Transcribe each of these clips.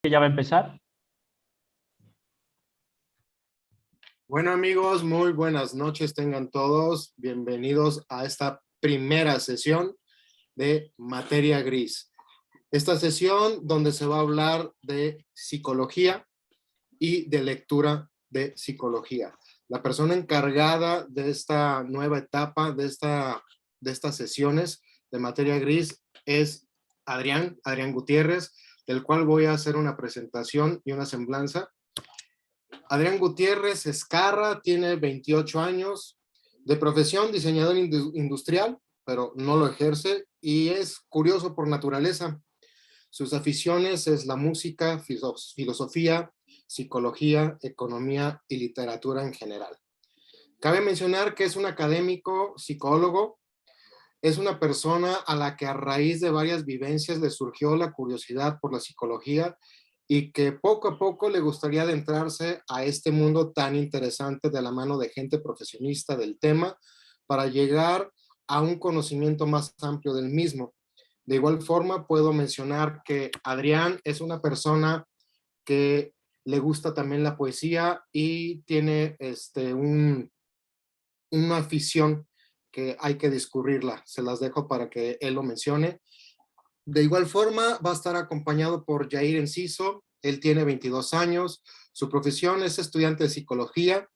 Que ya va a empezar. Bueno amigos, muy buenas noches tengan todos. Bienvenidos a esta primera sesión de Materia Gris. Esta sesión donde se va a hablar de psicología y de lectura de psicología. La persona encargada de esta nueva etapa, de estas sesiones de Materia Gris es Adrián Gutiérrez, del cual voy a hacer una presentación y una semblanza. Adrián Gutiérrez Escarra tiene 28 años, de profesión diseñador industrial, pero no lo ejerce y es curioso por naturaleza. Sus aficiones es la música, filosofía, psicología, economía y literatura en general. Cabe mencionar que es un académico, psicólogo, es una persona a la que a raíz de varias vivencias le surgió la curiosidad por la psicología y que poco a poco le gustaría adentrarse a este mundo tan interesante de la mano de gente profesionista del tema para llegar a un conocimiento más amplio del mismo. De igual forma, puedo mencionar que Adrián es una persona que le gusta también la poesía y tiene una afición que hay que discurrirla. Se las dejo para que él lo mencione. De igual forma, va a estar acompañado por Jair Enciso. Él tiene 22 años. Su profesión es estudiante de psicología.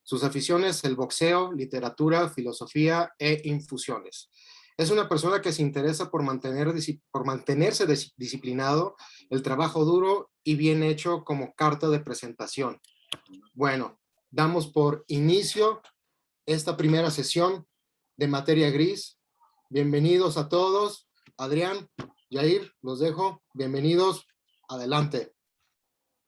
Sus aficiones, el boxeo, literatura, filosofía e infusiones. Es una persona que se interesa por mantenerse disciplinado, el trabajo duro y bien hecho como carta de presentación. Bueno, damos por inicio esta primera sesión de Materia Gris. Bienvenidos a todos. Adrián, Jair, los dejo. Bienvenidos. Adelante.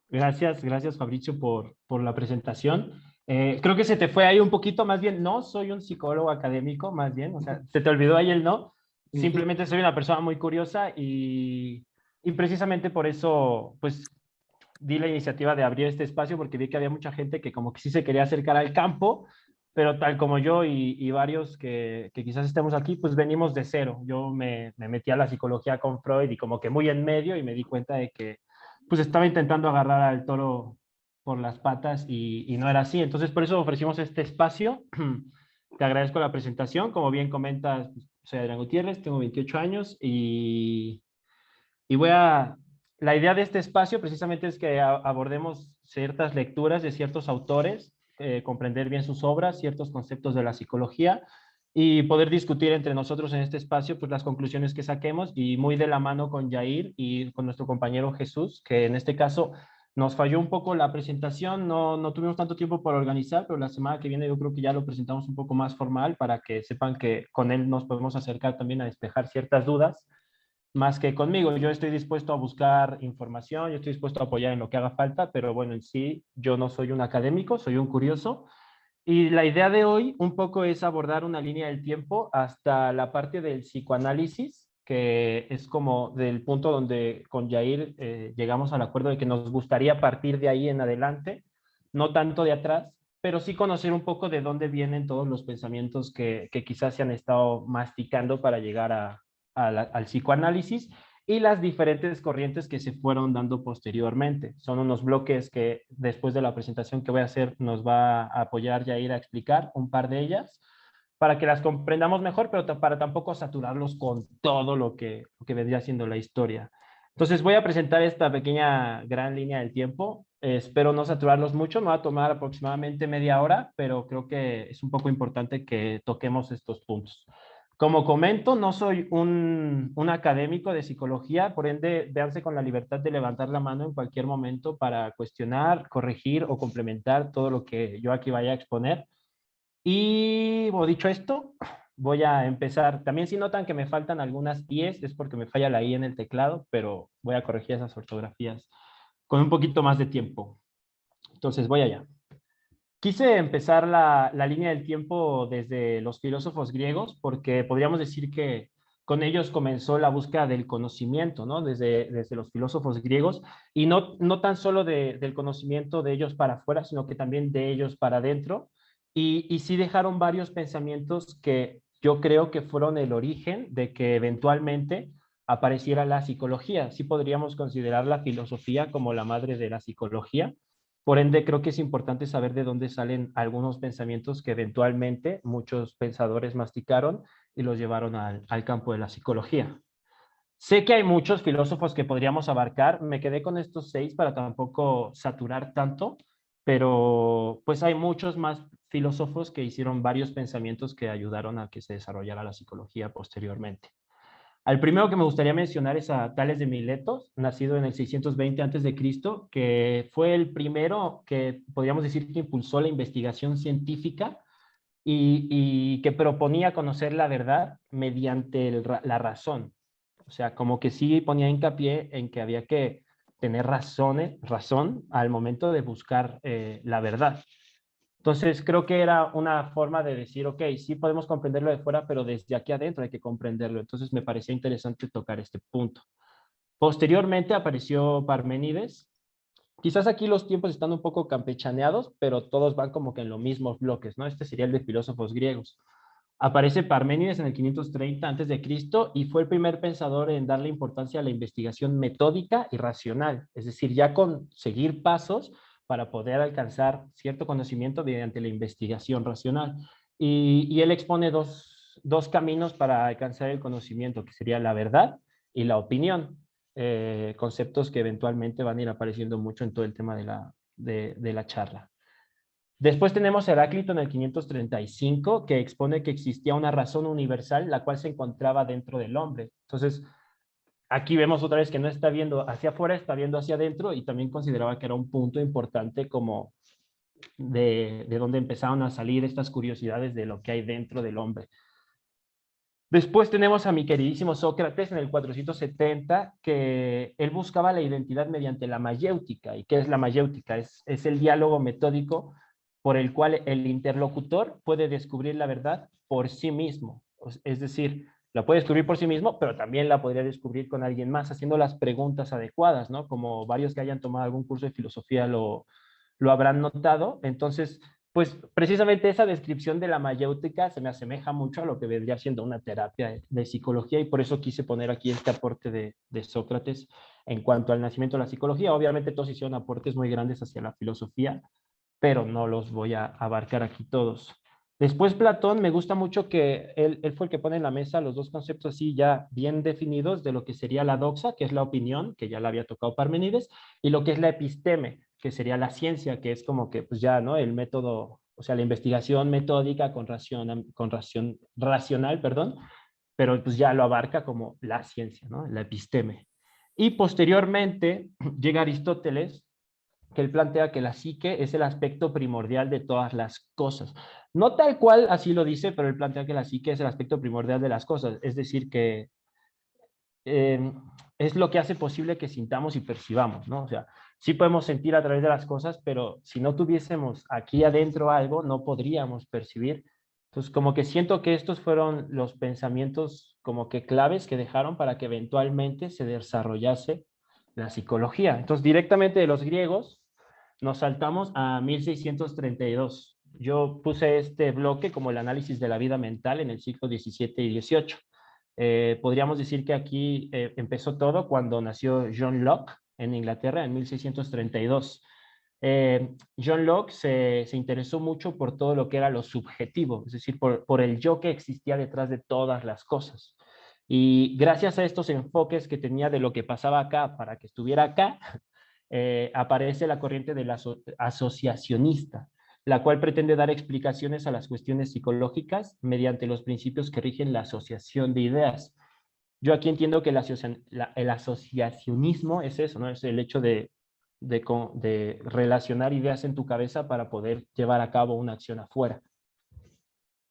Gracias Fabricio por la presentación. Creo que se te fue ahí un poquito, más bien, no soy un psicólogo académico, más bien, o sea, se te olvidó ahí el no. Simplemente soy una persona muy curiosa y precisamente por eso, pues, di la iniciativa de abrir este espacio porque vi que había mucha gente que como que sí se quería acercar al campo, pero tal como yo y varios que quizás estemos aquí, pues venimos de cero. Yo me metí a la psicología con Freud y como que muy en medio y me di cuenta de que pues estaba intentando agarrar al toro por las patas y no era así. Entonces por eso ofrecimos este espacio. Te agradezco la presentación. Como bien comentas, soy Adrián Gutiérrez, tengo 28 años y voy a... La idea de este espacio precisamente es que abordemos ciertas lecturas de ciertos autores, comprender bien sus obras, ciertos conceptos de la psicología y poder discutir entre nosotros en este espacio pues las conclusiones que saquemos y muy de la mano con Jair y con nuestro compañero Jesús, que en este caso nos falló un poco la presentación, no tuvimos tanto tiempo para organizar, pero la semana que viene yo creo que ya lo presentamos un poco más formal para que sepan que con él nos podemos acercar también a despejar ciertas dudas más que conmigo. Yo estoy dispuesto a buscar información, yo estoy dispuesto a apoyar en lo que haga falta, pero bueno, en sí yo no soy un académico, soy un curioso. Y la idea de hoy un poco es abordar una línea del tiempo hasta la parte del psicoanálisis, que es como del punto donde con Jair llegamos al acuerdo de que nos gustaría partir de ahí en adelante, no tanto de atrás, pero sí conocer un poco de dónde vienen todos los pensamientos que quizás se han estado masticando para llegar al psicoanálisis y las diferentes corrientes que se fueron dando posteriormente. Son unos bloques que después de la presentación que voy a hacer nos va a apoyar ya ir a explicar un par de ellas para que las comprendamos mejor, pero para tampoco saturarlos con todo lo que vendría siendo la historia. Entonces voy a presentar esta pequeña gran línea del tiempo. Espero no saturarlos mucho, me va a tomar aproximadamente media hora, pero creo que es un poco importante que toquemos estos puntos. Como comento, no soy un académico de psicología, por ende, véanse con la libertad de levantar la mano en cualquier momento para cuestionar, corregir o complementar todo lo que yo aquí vaya a exponer. Y bueno, dicho esto, voy a empezar. También si notan que me faltan algunas i's, es porque me falla la i en el teclado, pero voy a corregir esas ortografías con un poquito más de tiempo. Entonces, voy allá. Quise empezar la línea del tiempo desde los filósofos griegos porque podríamos decir que con ellos comenzó la búsqueda del conocimiento, ¿no? Desde los filósofos griegos y no tan solo del conocimiento de ellos para afuera, sino que también de ellos para adentro. Y sí dejaron varios pensamientos que yo creo que fueron el origen de que eventualmente apareciera la psicología. Sí podríamos considerar la filosofía como la madre de la psicología. Por ende, creo que es importante saber de dónde salen algunos pensamientos que eventualmente muchos pensadores masticaron y los llevaron al campo de la psicología. Sé que hay muchos filósofos que podríamos abarcar, me quedé con estos 6 para tampoco saturar tanto, pero pues hay muchos más filósofos que hicieron varios pensamientos que ayudaron a que se desarrollara la psicología posteriormente. Al primero que me gustaría mencionar es a Tales de Mileto, nacido en el 620 a.C., que fue el primero que podríamos decir que impulsó la investigación científica y que proponía conocer la verdad mediante la razón. O sea, como que sí ponía hincapié en que había que tener razón al momento de buscar la verdad. Entonces, creo que era una forma de decir, ok, sí podemos comprenderlo de fuera, pero desde aquí adentro hay que comprenderlo. Entonces, me parecía interesante tocar este punto. Posteriormente apareció Parménides. Quizás aquí los tiempos están un poco campechaneados, pero todos van como que en los mismos bloques, ¿no? Este sería el de filósofos griegos. Aparece Parménides en el 530 a.C. y fue el primer pensador en darle importancia a la investigación metódica y racional, es decir, ya conseguir pasos para poder alcanzar cierto conocimiento mediante la investigación racional. Y él expone dos caminos para alcanzar el conocimiento, que sería la verdad y la opinión, conceptos que eventualmente van a ir apareciendo mucho en todo el tema de la charla. Después tenemos Heráclito en el 535, que expone que existía una razón universal, la cual se encontraba dentro del hombre. Entonces, aquí vemos otra vez que no está viendo hacia afuera, está viendo hacia adentro, y también consideraba que era un punto importante como de donde empezaron a salir estas curiosidades de lo que hay dentro del hombre. Después tenemos a mi queridísimo Sócrates en el 470, que él buscaba la identidad mediante la mayéutica. ¿Y qué es la mayéutica? Es el diálogo metódico por el cual el interlocutor puede descubrir la verdad por sí mismo. Es decir, la puede descubrir por sí mismo, pero también la podría descubrir con alguien más, haciendo las preguntas adecuadas, ¿no? Como varios que hayan tomado algún curso de filosofía lo habrán notado. Entonces, pues precisamente esa descripción de la mayéutica se me asemeja mucho a lo que vendría siendo una terapia de psicología, y por eso quise poner aquí este aporte de Sócrates en cuanto al nacimiento de la psicología. Obviamente todos hicieron aportes muy grandes hacia la filosofía, pero no los voy a abarcar aquí todos. Después Platón, me gusta mucho que él fue el que pone en la mesa los dos conceptos así ya bien definidos de lo que sería la doxa, que es la opinión, que ya la había tocado Parménides, y lo que es la episteme, que sería la ciencia, que es como que pues ya, ¿no? El método, o sea, la investigación metódica racional, perdón, pero pues ya lo abarca como la ciencia, ¿no? La episteme. Y posteriormente llega Aristóteles, que él plantea que la psique es el aspecto primordial de todas las cosas. No tal cual así lo dice, pero él plantea que la psique es el aspecto primordial de las cosas, es decir, que eh, es lo que hace posible que sintamos y percibamos, ¿no? O sea, sí podemos sentir a través de las cosas, pero si no tuviésemos aquí adentro algo, no podríamos percibir. Entonces, como que siento que estos fueron los pensamientos como que claves que dejaron para que eventualmente se desarrollase la psicología. Entonces, directamente de los griegos, nos saltamos a 1632. Yo puse este bloque como el análisis de la vida mental en el siglo XVII y XVIII. Podríamos decir que aquí empezó todo cuando nació John Locke en Inglaterra en 1632. John Locke se interesó mucho por todo lo que era lo subjetivo, es decir, por el yo que existía detrás de todas las cosas. Y gracias a estos enfoques que tenía de lo que pasaba acá para que estuviera acá, aparece la corriente del asociacionista, la cual pretende dar explicaciones a las cuestiones psicológicas mediante los principios que rigen la asociación de ideas. Yo aquí entiendo que el asociacionismo es eso, ¿no? Es el hecho de relacionar ideas en tu cabeza para poder llevar a cabo una acción afuera.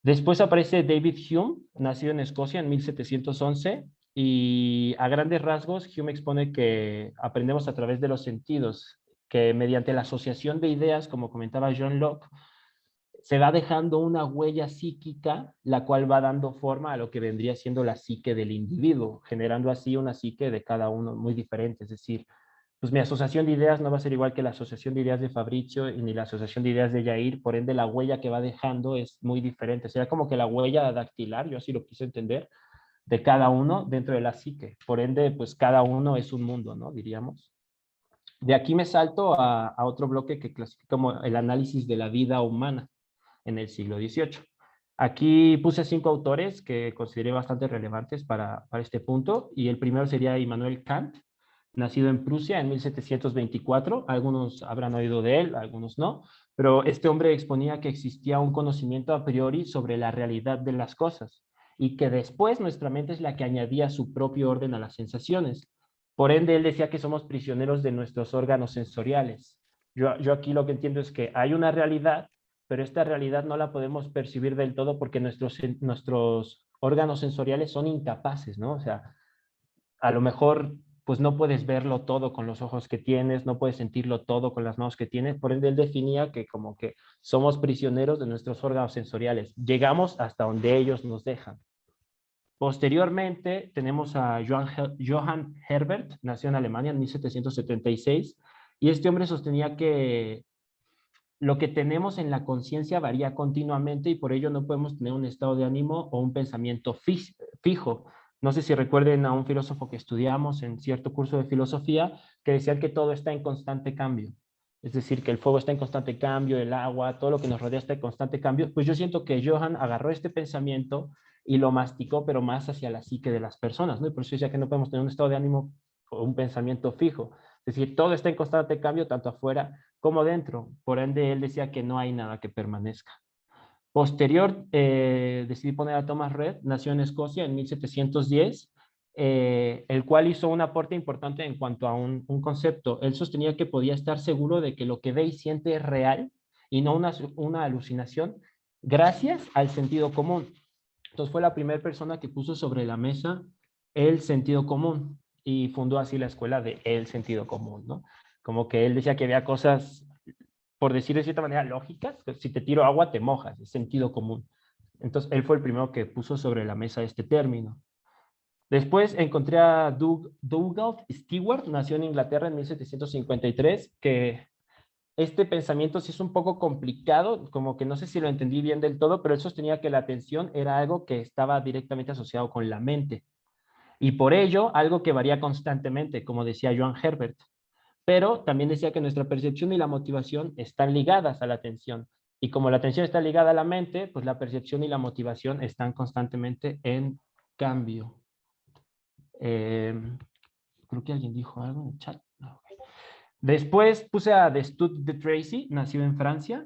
Después aparece David Hume, nacido en Escocia en 1711, y a grandes rasgos Hume expone que aprendemos a través de los sentidos, que mediante la asociación de ideas, como comentaba John Locke, se va dejando una huella psíquica, la cual va dando forma a lo que vendría siendo la psique del individuo, generando así una psique de cada uno muy diferente. Es decir, pues mi asociación de ideas no va a ser igual que la asociación de ideas de Fabrizio y ni la asociación de ideas de Yair, por ende la huella que va dejando es muy diferente. Será como que la huella dactilar, yo así lo quise entender, de cada uno dentro de la psique. Por ende, pues cada uno es un mundo, ¿no? Diríamos. De aquí me salto a otro bloque que clasifica como el análisis de la vida humana en el siglo XVIII. Aquí puse 5 autores que consideré bastante relevantes para este punto, y el primero sería Immanuel Kant, nacido en Prusia en 1724. Algunos habrán oído de él, algunos no, pero este hombre exponía que existía un conocimiento a priori sobre la realidad de las cosas y que después nuestra mente es la que añadía su propio orden a las sensaciones. Por ende, él decía que somos prisioneros de nuestros órganos sensoriales. Yo aquí lo que entiendo es que hay una realidad, pero esta realidad no la podemos percibir del todo porque nuestros órganos sensoriales son incapaces, ¿no? O sea, a lo mejor pues no puedes verlo todo con los ojos que tienes, no puedes sentirlo todo con las manos que tienes. Por ende, él definía que como que somos prisioneros de nuestros órganos sensoriales. Llegamos hasta donde ellos nos dejan. Posteriormente tenemos a Johann Herbert, nació en Alemania en 1776, y este hombre sostenía que lo que tenemos en la conciencia varía continuamente y por ello no podemos tener un estado de ánimo o un pensamiento fijo. No sé si recuerden a un filósofo que estudiamos en cierto curso de filosofía que decía que todo está en constante cambio. Es decir, que el fuego está en constante cambio, el agua, todo lo que nos rodea está en constante cambio. Pues yo siento que Johann agarró este pensamiento y lo masticó, pero más hacia la psique de las personas, ¿no? Y por eso decía que no podemos tener un estado de ánimo o un pensamiento fijo. Es decir, todo está en constante cambio, tanto afuera como dentro. Por ende, él decía que no hay nada que permanezca. Posterior, decidí poner a Thomas Red, nació en Escocia en 1710, el cual hizo un aporte importante en cuanto a un concepto. Él sostenía que podía estar seguro de que lo que ve y siente es real y no una alucinación, gracias al sentido común. Entonces fue la primera persona que puso sobre la mesa el sentido común y fundó así la escuela de el sentido común, ¿no? Como que él decía que había cosas, por decir de cierta manera, lógicas, que si te tiro agua te mojas, es sentido común. Entonces él fue el primero que puso sobre la mesa este término. Después encontré a Douglas Stewart, nació en Inglaterra en 1753, que este pensamiento sí es un poco complicado, como que no sé si lo entendí bien del todo, pero él sostenía que la atención era algo que estaba directamente asociado con la mente. Y por ello, algo que varía constantemente, como decía Joan Herbert. Pero también decía que nuestra percepción y la motivación están ligadas a la atención. Y como la atención está ligada a la mente, pues la percepción y la motivación están constantemente en cambio. Creo que alguien dijo algo en el chat. No, okay. Después puse a Destutt de Tracy, nacido en Francia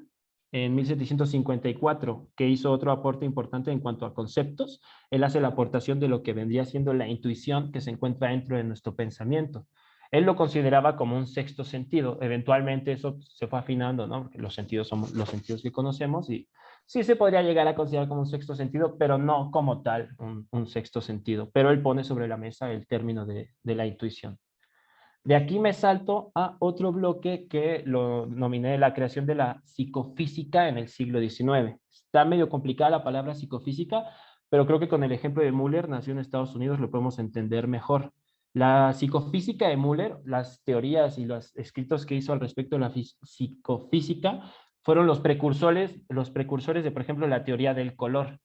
en 1754, que hizo otro aporte importante en cuanto a conceptos. Él hace la aportación de lo que vendría siendo la intuición que se encuentra dentro de nuestro pensamiento. Él lo consideraba como un sexto sentido. Eventualmente eso se fue afinando, ¿no? Porque los sentidos son los sentidos que conocemos y sí se podría llegar a considerar como un sexto sentido, pero no como tal un sexto sentido. Pero él pone sobre la mesa el término de la intuición. De aquí me salto a otro bloque que lo nominé la creación de la psicofísica en el siglo XIX. Está medio complicada la palabra psicofísica, pero creo que con el ejemplo de Müller, nació en Estados Unidos, lo podemos entender mejor. La psicofísica de Müller, las teorías y los escritos que hizo al respecto de la psicofísica, fueron los precursores de, por ejemplo, la teoría del color,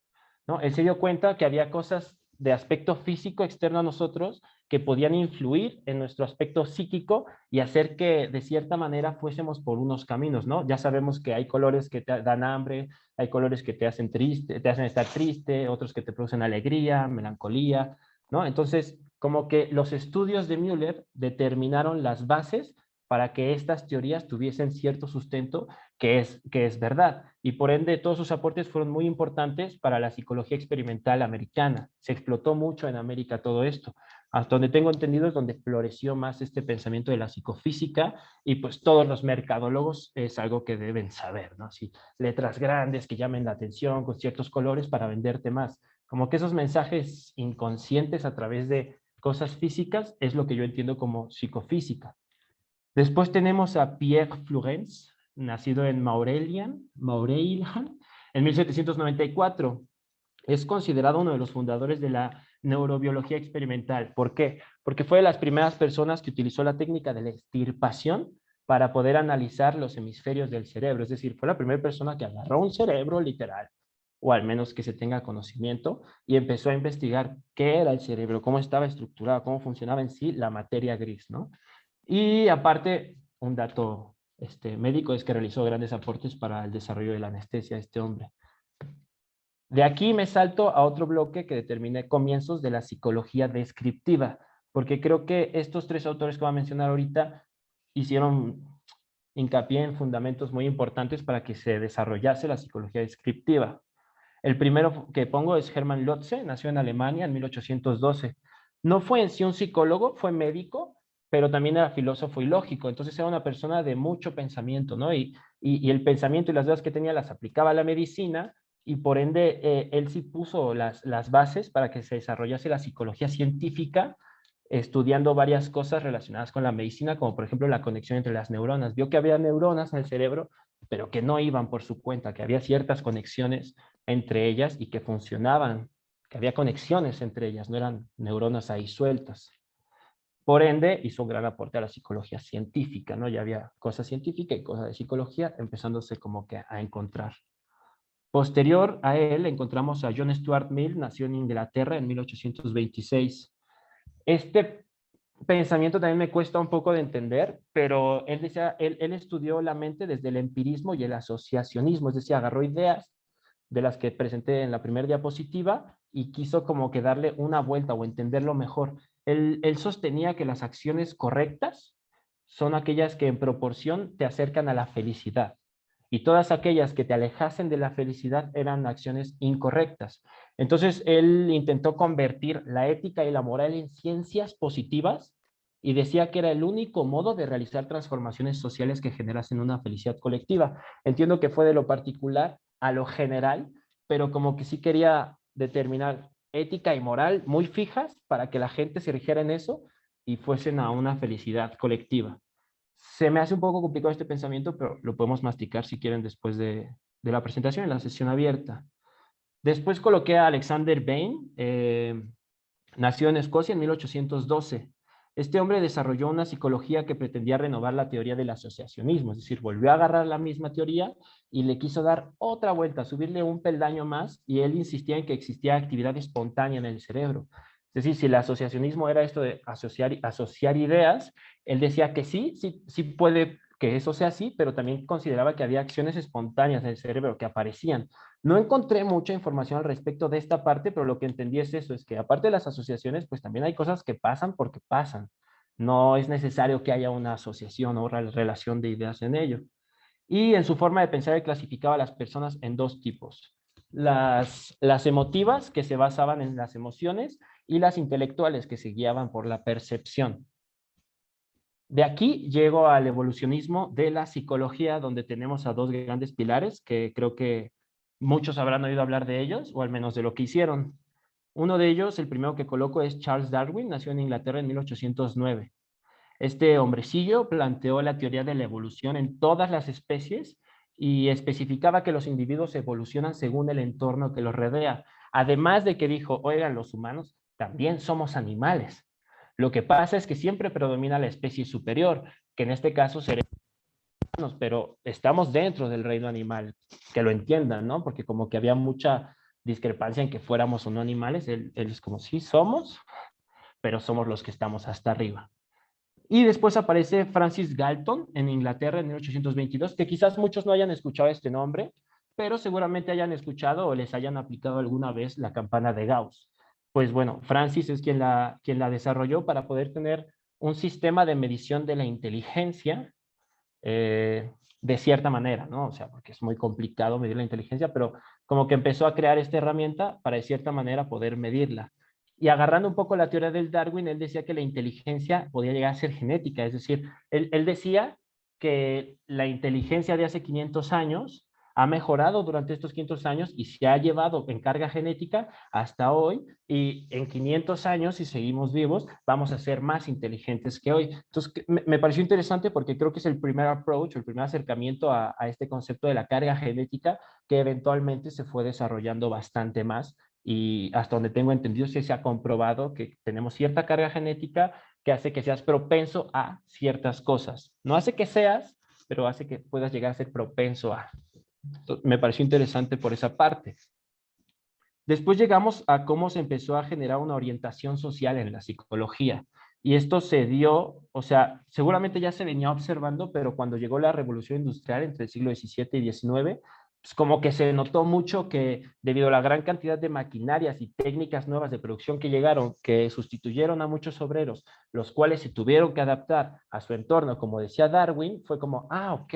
¿no? Él se dio cuenta que había cosas de aspecto físico externo a nosotros que podían influir en nuestro aspecto psíquico y hacer que de cierta manera fuésemos por unos caminos, ¿no? Ya sabemos que hay colores que te dan hambre, hay colores que te hacen triste, te hacen estar triste, otros que te producen alegría, melancolía, ¿no? Entonces, como que los estudios de Müller determinaron las bases para que estas teorías tuviesen cierto sustento que es verdad. Y por ende, todos sus aportes fueron muy importantes para la psicología experimental americana. Se explotó mucho en América todo esto. Hasta donde tengo entendido es donde floreció más este pensamiento de la psicofísica y pues todos los mercadólogos es algo que deben saber, ¿no? Así, letras grandes que llamen la atención con ciertos colores para venderte más. Como que esos mensajes inconscientes a través de cosas físicas es lo que yo entiendo como psicofísica. Después tenemos a Pierre Flourens, nacido en Maurellan, en 1794. Es considerado uno de los fundadores de la neurobiología experimental. ¿Por qué? Porque fue de las primeras personas que utilizó la técnica de la extirpación para poder analizar los hemisferios del cerebro. Es decir, fue la primera persona que agarró un cerebro literal, o al menos que se tenga conocimiento, y empezó a investigar qué era el cerebro, cómo estaba estructurado, cómo funcionaba en sí la materia gris, ¿no? Y aparte, un dato médico es que realizó grandes aportes para el desarrollo de la anestesia este hombre. De aquí me salto a otro bloque que determiné comienzos de la psicología descriptiva, porque creo que estos tres autores que voy a mencionar ahorita hicieron hincapié en fundamentos muy importantes para que se desarrollase la psicología descriptiva. El primero que pongo es Hermann Lotze, nació en Alemania en 1812. No fue en sí un psicólogo, fue médico, pero también era filósofo y lógico. Entonces era una persona de mucho pensamiento, ¿no? Y el pensamiento y las dudas que tenía las aplicaba a la medicina y por ende él sí puso las bases para que se desarrollase la psicología científica estudiando varias cosas relacionadas con la medicina, como por ejemplo la conexión entre las neuronas. Vio que había neuronas en el cerebro, pero que no iban por su cuenta, que había ciertas conexiones entre ellas y que funcionaban, que había conexiones entre ellas, no eran neuronas ahí sueltas. Por ende, hizo un gran aporte a la psicología científica, ¿no? Ya había cosas científicas y cosas de psicología empezándose como que a encontrar. Posterior a él encontramos a John Stuart Mill, nació en Inglaterra en 1826. Este pensamiento también me cuesta un poco de entender, pero él decía, él estudió la mente desde el empirismo y el asociacionismo, es decir, agarró ideas de las que presenté en la primera diapositiva y quiso como que darle una vuelta o entenderlo mejor. Él sostenía que las acciones correctas son aquellas que en proporción te acercan a la felicidad y todas aquellas que te alejasen de la felicidad eran acciones incorrectas. Entonces, él intentó convertir la ética y la moral en ciencias positivas y decía que era el único modo de realizar transformaciones sociales que generasen una felicidad colectiva. Entiendo que fue de lo particular a lo general, pero como que sí quería determinar ética y moral muy fijas para que la gente se rigiera en eso y fuesen a una felicidad colectiva. Se me hace un poco complicado este pensamiento, pero lo podemos masticar si quieren después de la presentación en la sesión abierta. Después coloqué a Alexander Bain, nació en Escocia en 1812. Este hombre desarrolló una psicología que pretendía renovar la teoría del asociacionismo, es decir, volvió a agarrar la misma teoría y le quiso dar otra vuelta, subirle un peldaño más, y él insistía en que existía actividad espontánea en el cerebro. Es decir, si el asociacionismo era esto de asociar ideas, él decía que sí puede que eso sea así, pero también consideraba que había acciones espontáneas en el cerebro que aparecían. No encontré mucha información al respecto de esta parte, pero lo que entendí es eso, es que aparte de las asociaciones, pues también hay cosas que pasan porque pasan. No es necesario que haya una asociación o relación de ideas en ello. Y en su forma de pensar, él clasificaba a las personas en dos tipos. Las emotivas, que se basaban en las emociones, y las intelectuales, que se guiaban por la percepción. De aquí llego al evolucionismo de la psicología, donde tenemos a dos grandes pilares que creo que muchos habrán oído hablar de ellos, o al menos de lo que hicieron. Uno de ellos, el primero que coloco, es Charles Darwin, nació en Inglaterra en 1809. Este hombrecillo planteó la teoría de la evolución en todas las especies y especificaba que los individuos evolucionan según el entorno que los rodea. Además de que dijo, oigan, los humanos también somos animales. Lo que pasa es que siempre predomina la especie superior, que en este caso seremos humanos, pero estamos dentro del reino animal, que lo entiendan, ¿no? Porque como que había mucha discrepancia en que fuéramos o no animales, él es como, sí, somos, pero somos los que estamos hasta arriba. Y después aparece Francis Galton en Inglaterra en 1822, que quizás muchos no hayan escuchado este nombre, pero seguramente hayan escuchado o les hayan aplicado alguna vez la campana de Gauss. Pues bueno, Francis es quien la desarrolló para poder tener un sistema de medición de la inteligencia de cierta manera, ¿no? O sea, porque es muy complicado medir la inteligencia, pero como que empezó a crear esta herramienta para de cierta manera poder medirla. Y agarrando un poco la teoría del Darwin, él decía que la inteligencia podía llegar a ser genética, es decir, él decía que la inteligencia de hace 500 años ha mejorado durante estos 500 años y se ha llevado en carga genética hasta hoy, y en 500 años, si seguimos vivos, vamos a ser más inteligentes que hoy. Entonces, me pareció interesante porque creo que es el primer approach, el primer acercamiento a este concepto de la carga genética, que eventualmente se fue desarrollando bastante más, y hasta donde tengo entendido sí se ha comprobado que tenemos cierta carga genética que hace que seas propenso a ciertas cosas. No hace que seas, pero hace que puedas llegar a ser propenso a. Entonces, me pareció interesante por esa parte. Después llegamos a cómo se empezó a generar una orientación social en la psicología. Y esto se dio, o sea, seguramente ya se venía observando, pero cuando llegó la revolución industrial entre el siglo XVII y XIX, pues como que se notó mucho que debido a la gran cantidad de maquinarias y técnicas nuevas de producción que llegaron, que sustituyeron a muchos obreros, los cuales se tuvieron que adaptar a su entorno, como decía Darwin, fue como, ok,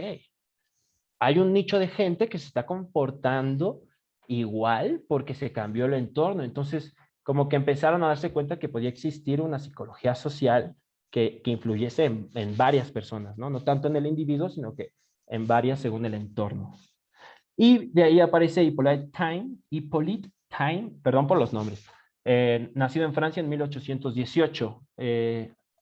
hay un nicho de gente que se está comportando igual porque se cambió el entorno. Entonces, como que empezaron a darse cuenta que podía existir una psicología social que influyese en varias personas, ¿no? No tanto en el individuo, sino que en varias según el entorno. Y de ahí aparece Hippolyte Taine, perdón por los nombres, nacido en Francia en 1818.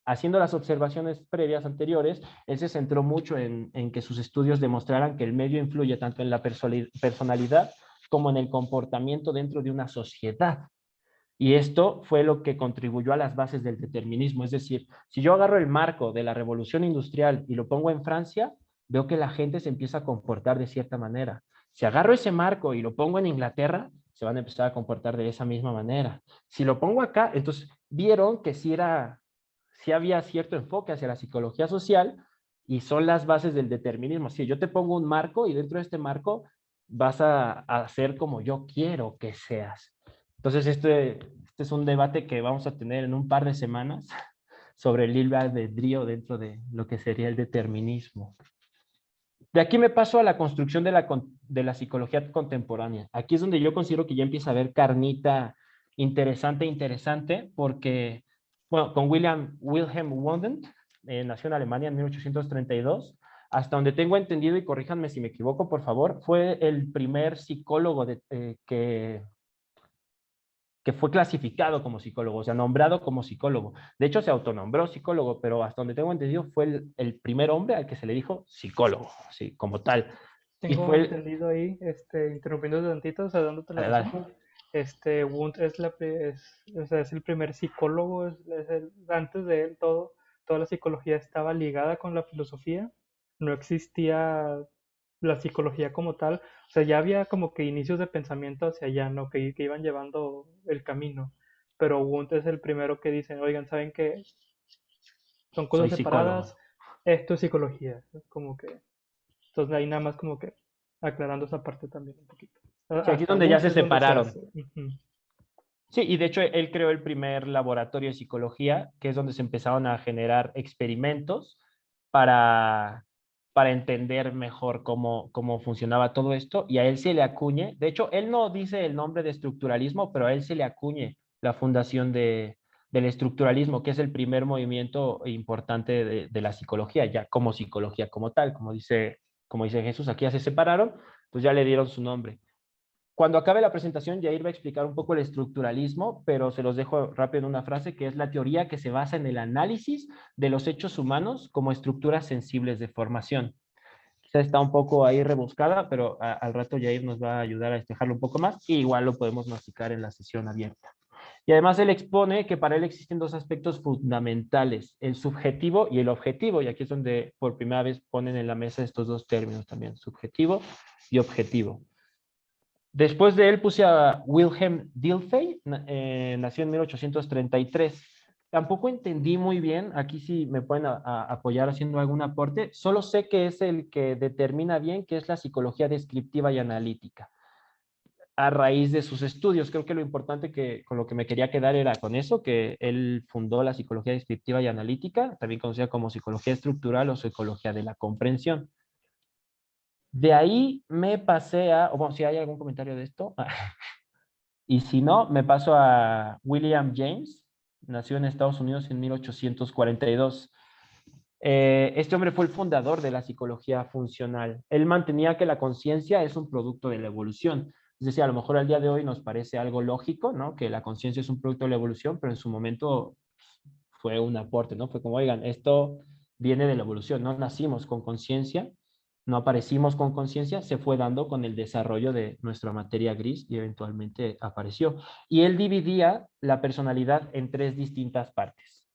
Haciendo las observaciones previas anteriores, él se centró mucho en que sus estudios demostraran que el medio influye tanto en la personalidad como en el comportamiento dentro de una sociedad. Y esto fue lo que contribuyó a las bases del determinismo. Es decir, si yo agarro el marco de la revolución industrial y lo pongo en Francia, veo que la gente se empieza a comportar de cierta manera. Si agarro ese marco y lo pongo en Inglaterra, se van a empezar a comportar de esa misma manera. Si lo pongo acá, entonces vieron que sí había cierto enfoque hacia la psicología social y son las bases del determinismo. Si yo te pongo un marco y dentro de este marco vas a ser como yo quiero que seas. Entonces, este es un debate que vamos a tener en un par de semanas sobre el libre albedrío dentro de lo que sería el determinismo. De aquí me paso a la construcción de la psicología contemporánea. Aquí es donde yo considero que ya empieza a haber carnita interesante, porque, bueno, con Wilhelm Wundt, nació en Alemania en 1832, hasta donde tengo entendido, y corríjanme si me equivoco, por favor, fue el primer psicólogo que fue clasificado como psicólogo, o sea, nombrado como psicólogo. De hecho, se autonombró psicólogo, pero hasta donde tengo entendido fue el primer hombre al que se le dijo psicólogo, sí, como tal. Y Tengo fue el... entendido ahí, interrumpiendo tantito, o sea, dándote la Dale, razón. dale. Wundt o sea, es el primer psicólogo, antes de él toda la psicología estaba ligada con la filosofía, no existía la psicología como tal, o sea, ya había como que inicios de pensamiento hacia allá, ¿no? Que iban llevando el camino, pero Wundt es el primero que dice, oigan, ¿saben qué? Son cosas Soy separadas, psicólogo. esto es psicología, es como que entonces ahí nada más como que aclarando esa parte también un poquito. Sí, aquí es Hasta donde ya Wundt se es donde se separaron. hace. Ujú. Sí, y de hecho él creó el primer laboratorio de psicología, que es donde se empezaron a generar experimentos para, para entender mejor cómo funcionaba todo esto, y a él se le acuñe, de hecho, él no dice el nombre de estructuralismo, pero a él se le acuñe la fundación del estructuralismo, que es el primer movimiento importante de la psicología, ya como psicología como tal, como dice Jesús, aquí ya se separaron, pues ya le dieron su nombre. Cuando acabe la presentación, Jair va a explicar un poco el estructuralismo, pero se los dejo rápido en una frase, que es la teoría que se basa en el análisis de los hechos humanos como estructuras sensibles de formación. Quizá está un poco ahí rebuscada, pero al rato Jair nos va a ayudar a despejarlo un poco más, y igual lo podemos masticar en la sesión abierta. Y además él expone que para él existen dos aspectos fundamentales, el subjetivo y el objetivo, y aquí es donde por primera vez ponen en la mesa estos dos términos también, subjetivo y objetivo. Después de él puse a Wilhelm Dilthey, nació en 1833. Tampoco entendí muy bien, aquí sí me pueden apoyar haciendo algún aporte, solo sé que es el que determina bien qué es la psicología descriptiva y analítica a raíz de sus estudios. Creo que lo importante que con lo que me quería quedar era con eso, que él fundó la psicología descriptiva y analítica, también conocida como psicología estructural o psicología de la comprensión. De ahí me pasé o bueno, si hay algún comentario de esto, y si no, me paso a William James, nació en Estados Unidos en 1842. Este hombre fue el fundador de la psicología funcional. Él mantenía que la conciencia es un producto de la evolución. Es decir, a lo mejor al día de hoy nos parece algo lógico, ¿no? Que la conciencia es un producto de la evolución, pero en su momento fue un aporte, ¿no? Fue como, oigan, esto viene de la evolución, no nacimos con conciencia, no aparecimos con conciencia, se fue dando con el desarrollo de nuestra materia gris y eventualmente apareció. Y él dividía la personalidad en tres distintas partes: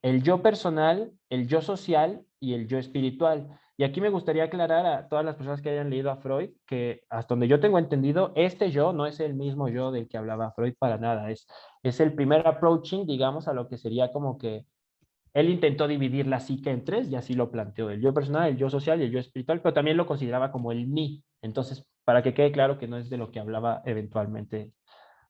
el yo personal, el yo social y el yo espiritual. Y aquí me gustaría aclarar a todas las personas que hayan leído a Freud que hasta donde yo tengo entendido, este yo no es el mismo yo del que hablaba Freud para nada. Es el primer approaching, digamos, a lo que sería como que él intentó dividir la psique en tres y así lo planteó: el yo personal, el yo social y el yo espiritual, pero también lo consideraba como el mí. Entonces, para que quede claro que no es de lo que hablaba eventualmente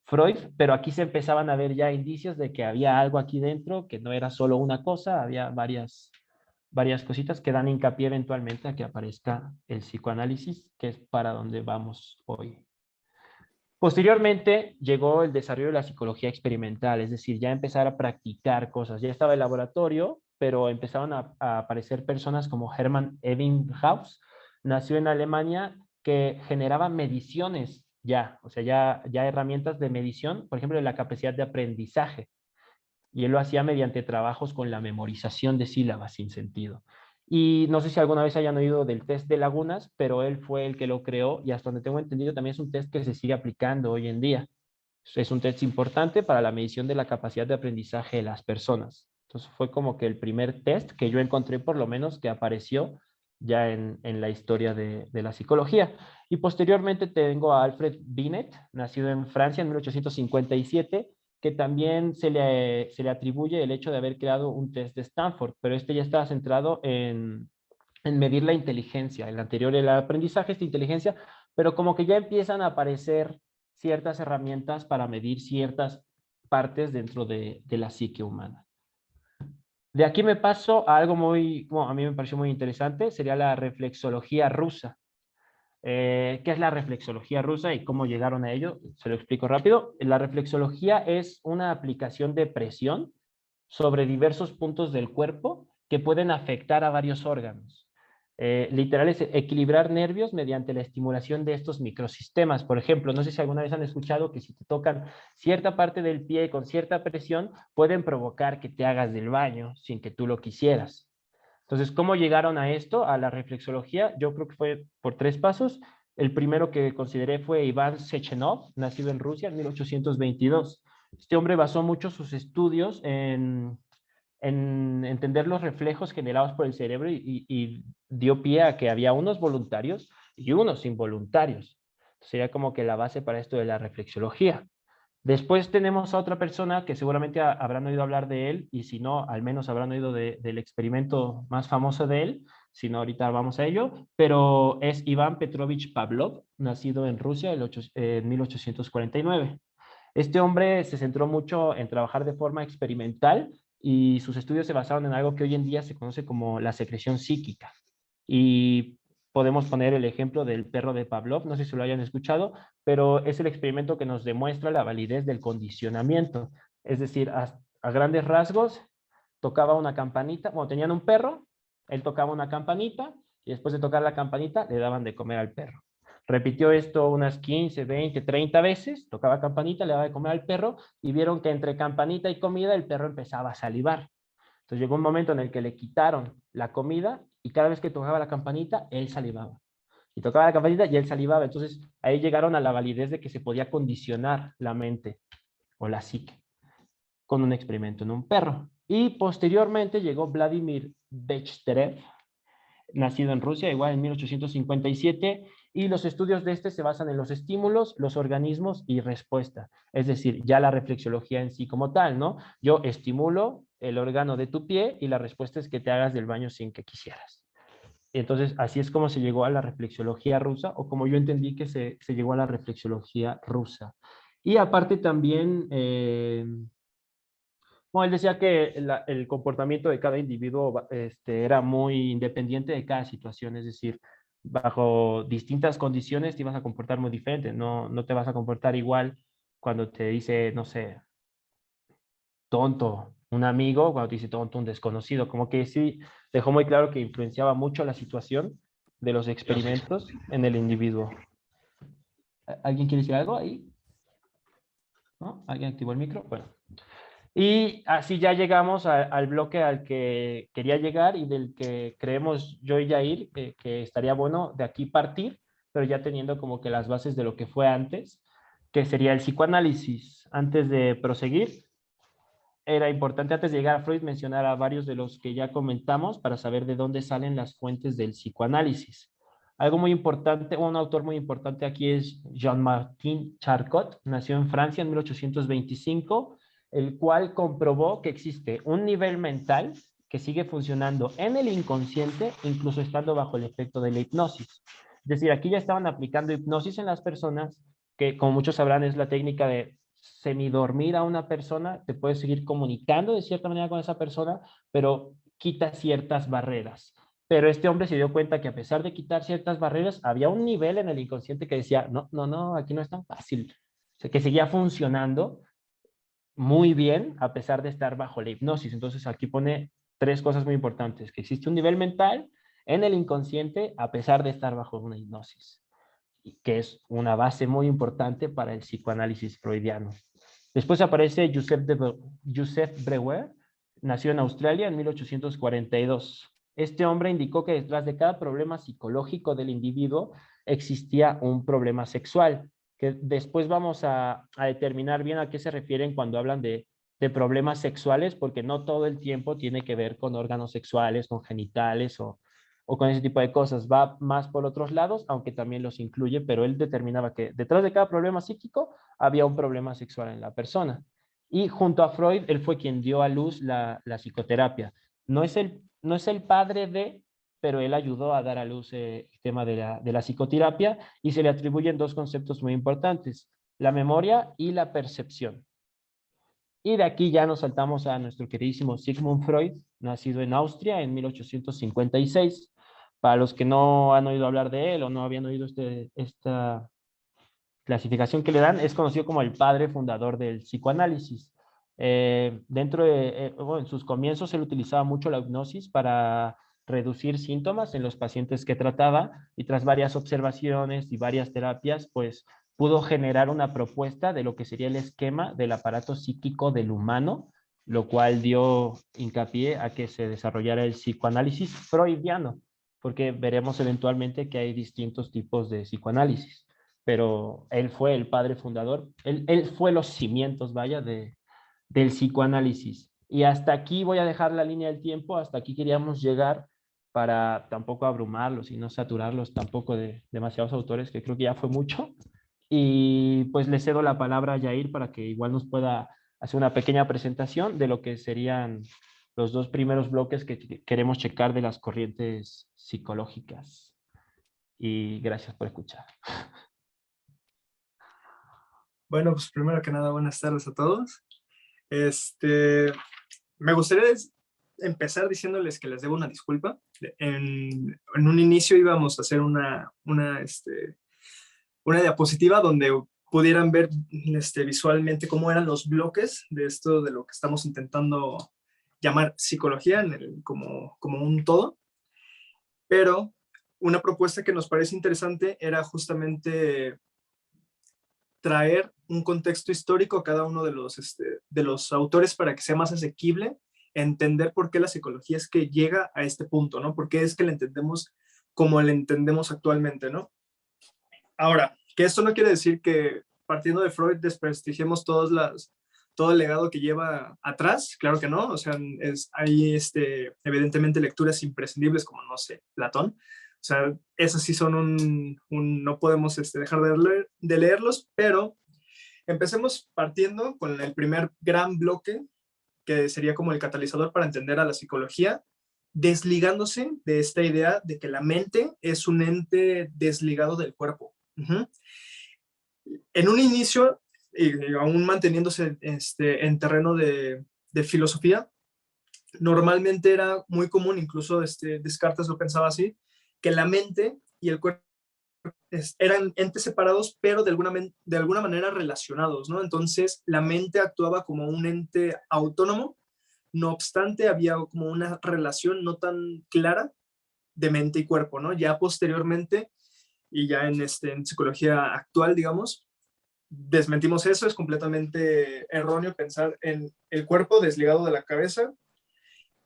Freud, pero aquí se empezaban a ver ya indicios de que había algo aquí dentro, que no era solo una cosa, había varias cositas que dan hincapié eventualmente a que aparezca el psicoanálisis, que es para donde vamos hoy. Posteriormente llegó el desarrollo de la psicología experimental, es decir, ya empezar a practicar cosas. Ya estaba el laboratorio, pero empezaron a aparecer personas como Hermann Ebbinghaus, nació en Alemania, que generaba mediciones ya, o sea, ya herramientas de medición, por ejemplo, de la capacidad de aprendizaje. Y él lo hacía mediante trabajos con la memorización de sílabas sin sentido. Y no sé si alguna vez hayan oído del test de lagunas, pero él fue el que lo creó y hasta donde tengo entendido también es un test que se sigue aplicando hoy en día. Es un test importante para la medición de la capacidad de aprendizaje de las personas. Entonces fue como que el primer test que yo encontré, por lo menos, que apareció ya en la historia de la psicología. Y posteriormente tengo a Alfred Binet, nacido en Francia en 1857, que también se le atribuye el hecho de haber creado un test de Stanford, pero este ya estaba centrado en medir la inteligencia. El anterior era el aprendizaje, esta inteligencia, pero como que ya empiezan a aparecer ciertas herramientas para medir ciertas partes dentro de la psique humana. De aquí me paso a algo bueno, a mí me pareció muy interesante, sería la reflexología rusa. ¿Qué es la reflexología rusa y cómo llegaron a ello? Se lo explico rápido. La reflexología es una aplicación de presión sobre diversos puntos del cuerpo que pueden afectar a varios órganos. Literal es equilibrar nervios mediante la estimulación de estos microsistemas. Por ejemplo, no sé si alguna vez han escuchado que si te tocan cierta parte del pie con cierta presión, pueden provocar que te hagas del baño sin que tú lo quisieras. Entonces, ¿cómo llegaron a esto, a la reflexología? Yo creo que fue por tres pasos. El primero que consideré fue Iván Sechenov, nacido en Rusia en 1822. Este hombre basó mucho sus estudios en entender los reflejos generados por el cerebro y dio pie a que había unos voluntarios y unos involuntarios. Sería como que la base para esto de la reflexología. Después tenemos a otra persona que seguramente habrán oído hablar de él, y si no, al menos habrán oído del experimento más famoso de él, si no, ahorita vamos a ello, pero es Iván Petrovich Pavlov, nacido en Rusia en 1849. Este hombre se centró mucho en trabajar de forma experimental y sus estudios se basaron en algo que hoy en día se conoce como la secreción psíquica. Y podemos poner el ejemplo del perro de Pavlov, no sé si lo hayan escuchado, pero es el experimento que nos demuestra la validez del condicionamiento. Es decir, a grandes rasgos, tocaba una campanita, bueno, tenían un perro, él tocaba una campanita y después de tocar la campanita le daban de comer al perro. Repitió esto unas 15, 20, 30 veces, tocaba campanita, le daba de comer al perro y vieron que entre campanita y comida el perro empezaba a salivar. Entonces llegó un momento en el que le quitaron la comida y cada vez que tocaba la campanita, él salivaba. Y tocaba la campanita y él salivaba. Entonces ahí llegaron a la validez de que se podía condicionar la mente o la psique con un experimento en un perro. Y posteriormente llegó Vladimir Bechterev, nacido en Rusia, igual en 1857, y los estudios de este se basan en los estímulos, los organismos y respuesta. Es decir, ya la reflexología en sí como tal, ¿no? Yo estimulo el órgano de tu pie y la respuesta es que te hagas del baño sin que quisieras. Entonces, así es como se llegó a la reflexología rusa, o como yo entendí que se llegó a la reflexología rusa. Y aparte también, bueno, él decía que el comportamiento de cada individuo era muy independiente de cada situación, es decir, bajo distintas condiciones te ibas a comportar muy diferente, no te vas a comportar igual cuando te dice, no sé, tonto un amigo, cuando te dice tonto un desconocido, como que sí dejó muy claro que influenciaba mucho la situación de los experimentos en el individuo. ¿Alguien quiere decir algo ahí? ¿No? ¿Alguien activó el micro? Bueno. Y así ya llegamos al bloque al que quería llegar y del que creemos yo y Jair que estaría bueno de aquí partir, pero ya teniendo como que las bases de lo que fue antes, que sería el psicoanálisis. Antes de proseguir, era importante antes de llegar a Freud mencionar a varios de los que ya comentamos para saber de dónde salen las fuentes del psicoanálisis. Algo muy importante, un autor muy importante aquí es Jean-Martin Charcot, nació en Francia en 1825, el cual comprobó que existe un nivel mental que sigue funcionando en el inconsciente, incluso estando bajo el efecto de la hipnosis. Es decir, aquí ya estaban aplicando hipnosis en las personas, que como muchos sabrán es la técnica de semidormir a una persona, te puedes seguir comunicando de cierta manera con esa persona, pero quita ciertas barreras. Pero este hombre se dio cuenta que a pesar de quitar ciertas barreras, había un nivel en el inconsciente que decía, no, no, no, aquí no es tan fácil. O sea, que seguía funcionando muy bien a pesar de estar bajo la hipnosis. Entonces aquí pone tres cosas muy importantes, que existe un nivel mental en el inconsciente a pesar de estar bajo una hipnosis, que es una base muy importante para el psicoanálisis freudiano. Después aparece Joseph Breuer, nació en Australia en 1842. Este hombre indicó que detrás de cada problema psicológico del individuo existía un problema sexual, que después vamos a determinar bien a qué se refieren cuando hablan de problemas sexuales, porque no todo el tiempo tiene que ver con órganos sexuales, con genitales o con ese tipo de cosas. Va más por otros lados, aunque también los incluye, pero él determinaba que detrás de cada problema psíquico había un problema sexual en la persona. Y junto a Freud, él fue quien dio a luz la psicoterapia. No es el padre de, pero él ayudó a dar a luz el tema de la psicoterapia y se le atribuyen dos conceptos muy importantes, la memoria y la percepción. Y de aquí ya nos saltamos a nuestro queridísimo Sigmund Freud, nacido en Austria en 1856. Para los que no han oído hablar de él o no habían oído esta clasificación que le dan, es conocido como el padre fundador del psicoanálisis. Bueno, en sus comienzos él utilizaba mucho la hipnosis para reducir síntomas en los pacientes que trataba y tras varias observaciones y varias terapias, pues pudo generar una propuesta de lo que sería el esquema del aparato psíquico del humano, lo cual dio hincapié a que se desarrollara el psicoanálisis freudiano, porque veremos eventualmente que hay distintos tipos de psicoanálisis, pero él fue el padre fundador, él fue los cimientos, vaya, del psicoanálisis. Y hasta aquí voy a dejar la línea del tiempo, hasta aquí queríamos llegar para tampoco abrumarlos y no saturarlos tampoco de demasiados autores, que creo que ya fue mucho. Y pues le cedo la palabra a Yair para que igual nos pueda hacer una pequeña presentación de lo que serían los dos primeros bloques que queremos checar de las corrientes psicológicas. Y gracias por escuchar. Bueno, pues primero que nada, buenas tardes a todos. Me gustaría empezar diciéndoles que les debo una disculpa. En un inicio íbamos a hacer una diapositiva donde pudieran ver visualmente cómo eran los bloques de esto de lo que estamos intentando llamar psicología como un todo. Pero una propuesta que nos parece interesante era justamente traer un contexto histórico a cada uno de los autores para que sea más asequible entender por qué la psicología es que llega a este punto, ¿no? Por qué es que la entendemos como la entendemos actualmente, ¿no? Ahora, que esto no quiere decir que partiendo de Freud desprestigiemos todo el legado que lleva atrás, claro que no, o sea, hay evidentemente lecturas imprescindibles como, no sé, Platón. O sea, esos sí son no podemos dejar de leerlos, pero empecemos partiendo con el primer gran bloque, que sería como el catalizador para entender a la psicología, desligándose de esta idea de que la mente es un ente desligado del cuerpo. En un inicio, y aún manteniéndose en terreno de filosofía, normalmente era muy común, incluso Descartes lo pensaba así, que la mente y el cuerpo eran entes separados, pero de alguna manera relacionados, ¿no? Entonces, la mente actuaba como un ente autónomo, no obstante, había como una relación no tan clara de mente y cuerpo, ¿no? Ya posteriormente, y ya en psicología actual, digamos, desmentimos eso, es completamente erróneo pensar en el cuerpo desligado de la cabeza,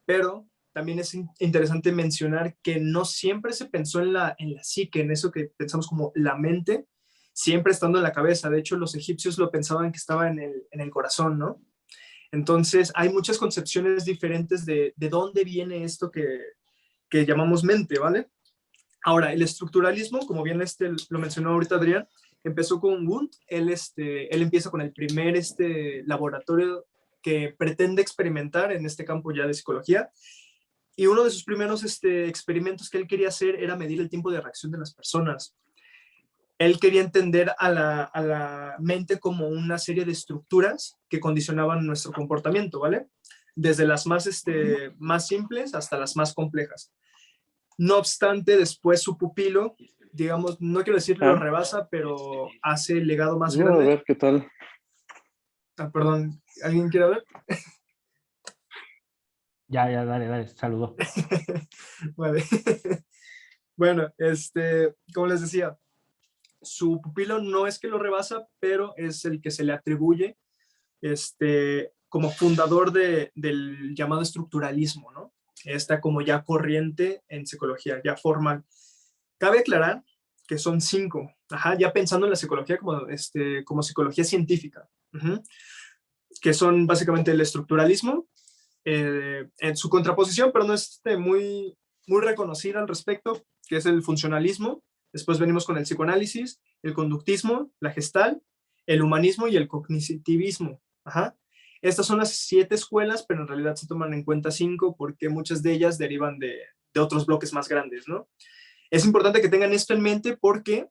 pero también es interesante mencionar que no siempre se pensó en la psique, en eso que pensamos como la mente, siempre estando en la cabeza. De hecho, los egipcios lo pensaban que estaba en el corazón, ¿no? Entonces, hay muchas concepciones diferentes de dónde viene esto que llamamos mente, ¿vale? Ahora, el estructuralismo, como bien lo mencionó ahorita Adrián, empezó con Wundt. Él empieza con el primer laboratorio que pretende experimentar en este campo ya de psicología. Y uno de sus primeros experimentos que él quería hacer era medir el tiempo de reacción de las personas. Él quería entender a la mente como una serie de estructuras que condicionaban nuestro comportamiento, ¿vale? Desde las más simples hasta las más complejas. No obstante, después su pupilo, digamos, no quiero decir lo rebasa, pero hace el legado más Yo, grande. a ver qué tal. Perdón, ¿alguien quiere ver? Ya, dale, saludo. Vale. Bueno, como les decía, su pupilo no es que lo rebasa, pero es el que se le atribuye como fundador del llamado estructuralismo, ¿no? Esta como ya corriente en psicología, ya formal. Cabe aclarar que son 5, ya pensando en la psicología como psicología científica, que son básicamente el estructuralismo, en su contraposición, pero no es muy, muy reconocida al respecto, que es el funcionalismo. Después venimos con el psicoanálisis, el conductismo, la gestal, el humanismo y el cognitivismo. Estas son las 7 escuelas, pero en realidad se toman en cuenta 5 porque muchas de ellas derivan de otros bloques más grandes, ¿no? Es importante que tengan esto en mente porque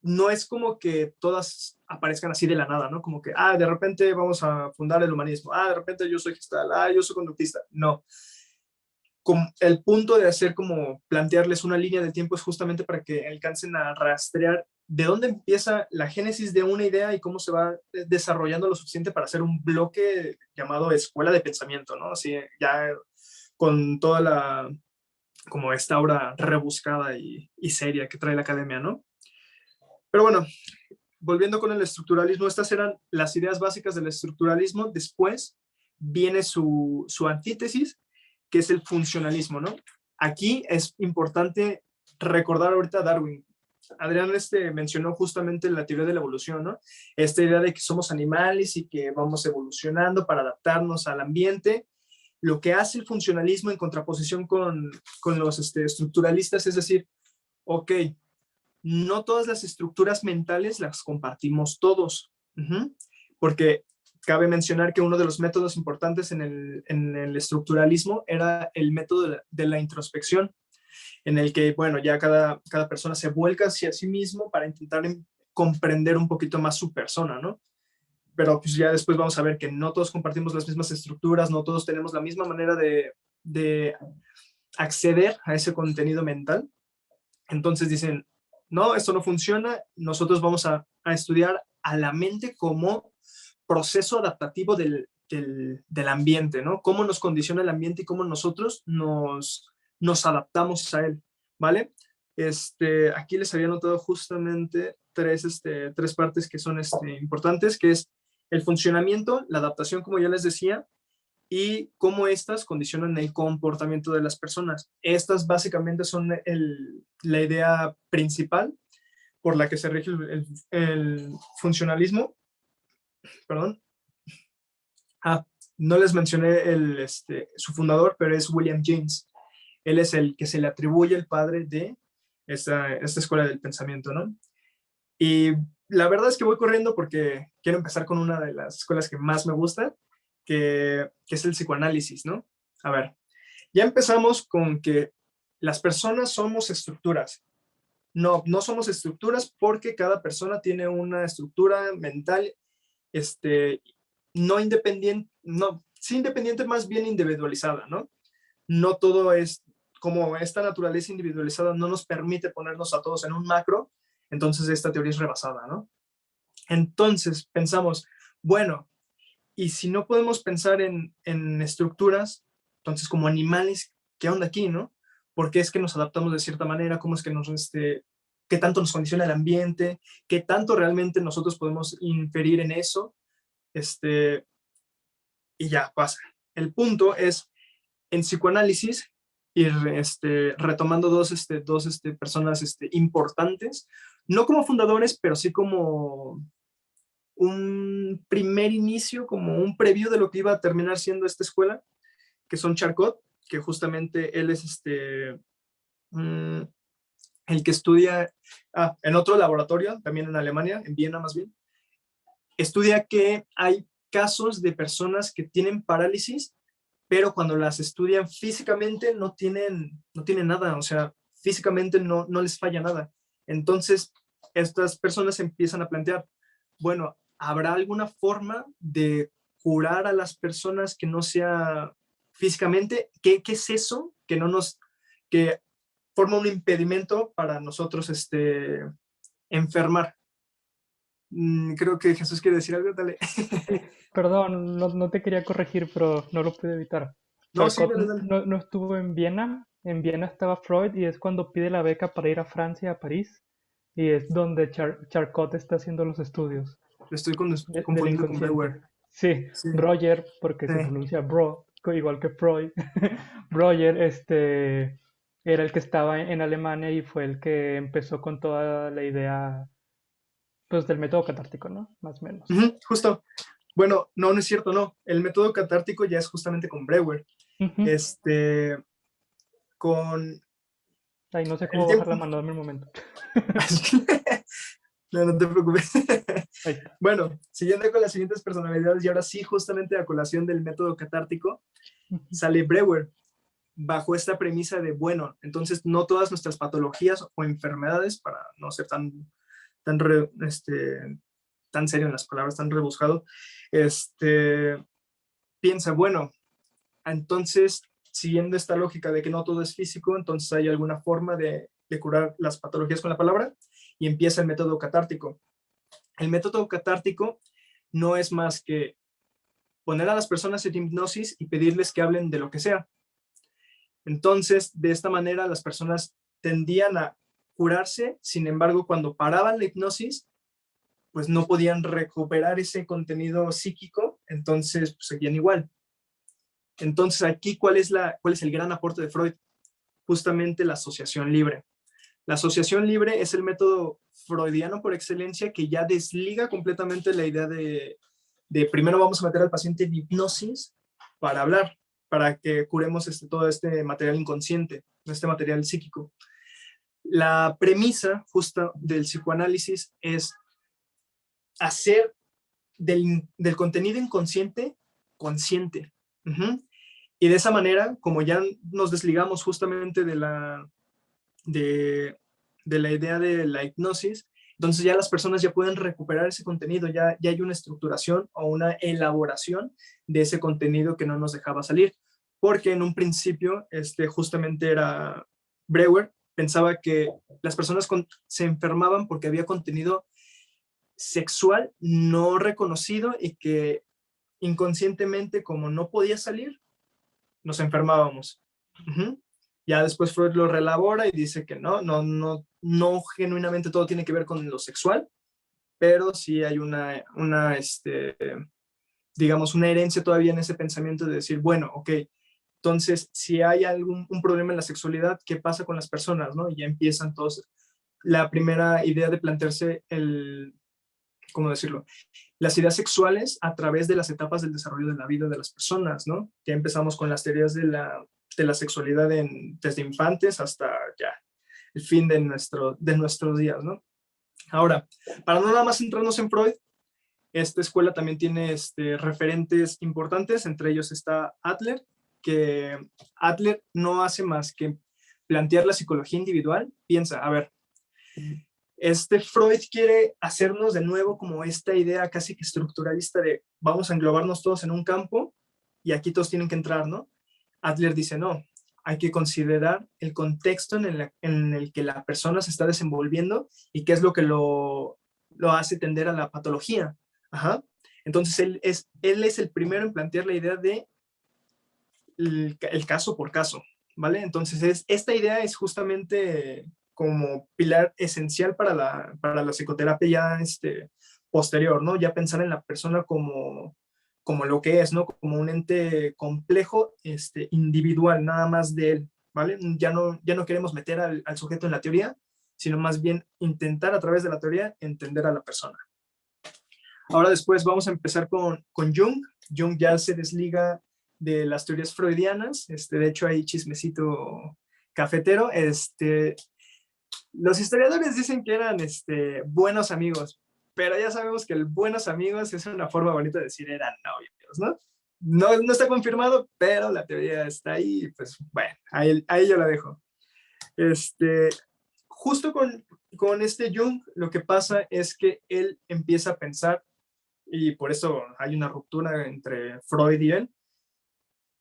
no es como que todas aparezcan así de la nada, ¿no? Como que, de repente vamos a fundar el humanismo, de repente yo soy gestal, yo soy conductista. No. El punto de hacer como plantearles una línea de tiempo es justamente para que alcancen a rastrear de dónde empieza la génesis de una idea y cómo se va desarrollando lo suficiente para hacer un bloque llamado escuela de pensamiento, ¿no? Así ya con toda como esta obra rebuscada y seria que trae la academia, ¿no? Pero bueno, volviendo con el estructuralismo, estas eran las ideas básicas del estructuralismo. Después viene su antítesis, que es el funcionalismo, ¿no? Aquí es importante recordar ahorita a Darwin. Adrián mencionó justamente la teoría de la evolución, ¿no? Esta idea de que somos animales y que vamos evolucionando para adaptarnos al ambiente. Lo que hace el funcionalismo en contraposición con los estructuralistas es decir, ok, no todas las estructuras mentales las compartimos todos, porque cabe mencionar que uno de los métodos importantes en el estructuralismo era el método de la introspección, en el que, bueno, ya cada persona se vuelca hacia sí mismo para intentar comprender un poquito más su persona, ¿no? Pero pues ya después vamos a ver que no todos compartimos las mismas estructuras, no todos tenemos la misma manera de acceder a ese contenido mental. Entonces dicen, no, esto no funciona, nosotros vamos a estudiar a la mente como proceso adaptativo del ambiente, ¿no? Cómo nos condiciona el ambiente y cómo nosotros nos adaptamos a él, ¿vale? Aquí les había notado justamente tres partes que son importantes, que es el funcionamiento, la adaptación, como ya les decía, y cómo estas condicionan el comportamiento de las personas. Estas básicamente son la idea principal por la que se rige el funcionalismo. Perdón. No les mencioné su fundador, pero es William James. Él es el que se le atribuye el padre de esta escuela del pensamiento, ¿no? Y la verdad es que voy corriendo porque quiero empezar con una de las escuelas que más me gusta, que es el psicoanálisis, ¿no? A ver, ya empezamos con que las personas somos estructuras. No somos estructuras porque cada persona tiene una estructura mental, no independiente, sí independiente, más bien individualizada, ¿no? No todo es como esta naturaleza individualizada no nos permite ponernos a todos en un macro, entonces esta teoría es rebasada, ¿no? Entonces pensamos, bueno, y si no podemos pensar en estructuras, entonces como animales, ¿qué onda aquí, no? ¿Por qué es que nos adaptamos de cierta manera? ¿Cómo es que qué tanto nos condiciona el ambiente? ¿Qué tanto realmente nosotros podemos inferir en eso? Y ya pasa. El punto es, en psicoanálisis, ir retomando dos personas importantes, no como fundadores, pero sí como un primer inicio, como un preview de lo que iba a terminar siendo esta escuela, que son Charcot, que justamente él es el que estudia en otro laboratorio, también en Alemania, en Viena más bien, estudia que hay casos de personas que tienen parálisis, pero cuando las estudian físicamente no tienen nada, o sea, físicamente no les falla nada. Entonces, estas personas empiezan a plantear, bueno, ¿habrá alguna forma de curar a las personas que no sea físicamente? ¿Qué es eso que forma un impedimento para nosotros enfermar? Creo que Jesús quiere decir algo, dale. Sí, perdón, no te quería corregir, pero no lo pude evitar. No, sí, Charcot dale, dale. no estuvo en Viena. En Viena estaba Freud y es cuando pide la beca para ir a Francia, a París. Y es donde Charcot está haciendo los estudios Lo estoy del confundiendo con inconsciente. Brewer. Sí, Sí, Breuer, porque se pronuncia bro, igual que Freud. Breuer, era el que estaba en Alemania y fue el que empezó con toda la idea, pues, del método catártico, ¿no? Más o menos. justo. Bueno, no es cierto, no. El método catártico ya es justamente con Brewer. Ujú. Con Ay, no sé el cómo bajar tiempo. la mano, dame un momento. No te preocupes. Ahí está. Bueno, siguiendo con las siguientes personalidades, y ahora sí, justamente a colación del método catártico, Ujú. sale Brewer bajo esta premisa de, bueno, entonces no todas nuestras patologías o enfermedades, para no ser tan, tan serio en las palabras, tan rebuscado, piensa, bueno, entonces, siguiendo esta lógica de que no todo es físico, entonces hay alguna forma de curar las patologías con la palabra y empieza el método catártico. El método catártico no es más que poner a las personas en hipnosis y pedirles que hablen de lo que sea. Entonces, de esta manera, las personas tendían a curarse, sin embargo, cuando paraban la hipnosis, pues no podían recuperar ese contenido psíquico, entonces pues, seguían igual. Entonces, aquí, ¿cuál es el gran aporte de Freud? Justamente la asociación libre. La asociación libre es el método freudiano por excelencia que ya desliga completamente la idea de primero vamos a meter al paciente en hipnosis para hablar, para que curemos todo este material inconsciente, este material psíquico. La premisa justa del psicoanálisis es hacer del contenido inconsciente consciente. Y de esa manera, como ya nos desligamos justamente de la idea de la hipnosis, entonces ya las personas ya pueden recuperar ese contenido, ya hay una estructuración o una elaboración de ese contenido que no nos dejaba salir. Porque en un principio, justamente era Brewer, pensaba que las personas se enfermaban porque había contenido sexual no reconocido y que inconscientemente, como no podía salir, nos enfermábamos. Ya después Freud lo relabora y dice que no genuinamente todo tiene que ver con lo sexual, pero sí hay digamos, una herencia todavía en ese pensamiento de decir, bueno, ok, entonces si hay un problema en la sexualidad, ¿qué pasa con las personas? ¿No? Y ya empiezan todos, la primera idea de plantearse ¿cómo decirlo? Las ideas sexuales a través de las etapas del desarrollo de la vida de las personas, ¿no? Ya empezamos con las teorías de la sexualidad desde infantes hasta ya el fin de nuestros días, ¿no? Ahora, para no nada más centrarnos en Freud, esta escuela también tiene referentes importantes, entre ellos está Adler, que Adler no hace más que plantear la psicología individual. Piensa, a ver, Freud quiere hacernos de nuevo como esta idea casi que estructuralista de vamos a englobarnos todos en un campo y aquí todos tienen que entrar, ¿no? Adler dice no, hay que considerar el contexto en el que la persona se está desenvolviendo y qué es lo que lo hace tender a la patología. Ajá. Entonces él es el primero en plantear la idea de el caso por caso, ¿vale? Entonces esta idea es justamente como pilar esencial para la psicoterapia ya posterior, ¿no? Ya pensar en la persona como lo que es, ¿no? Como un ente complejo, individual, nada más de él, ¿vale? Ya no queremos meter al sujeto en la teoría, sino más bien intentar a través de la teoría entender a la persona. Ahora después vamos a empezar con Jung. Jung ya se desliga de las teorías freudianas. De hecho, hay chismecito cafetero. Los historiadores dicen que eran buenos amigos, pero ya sabemos que el buenos amigos es una forma bonita de decir eran novios, ¿no? No está confirmado, pero la teoría está ahí, y pues bueno, ahí yo la dejo. Justo con Jung, lo que pasa es que él empieza a pensar, y por eso hay una ruptura entre Freud y él,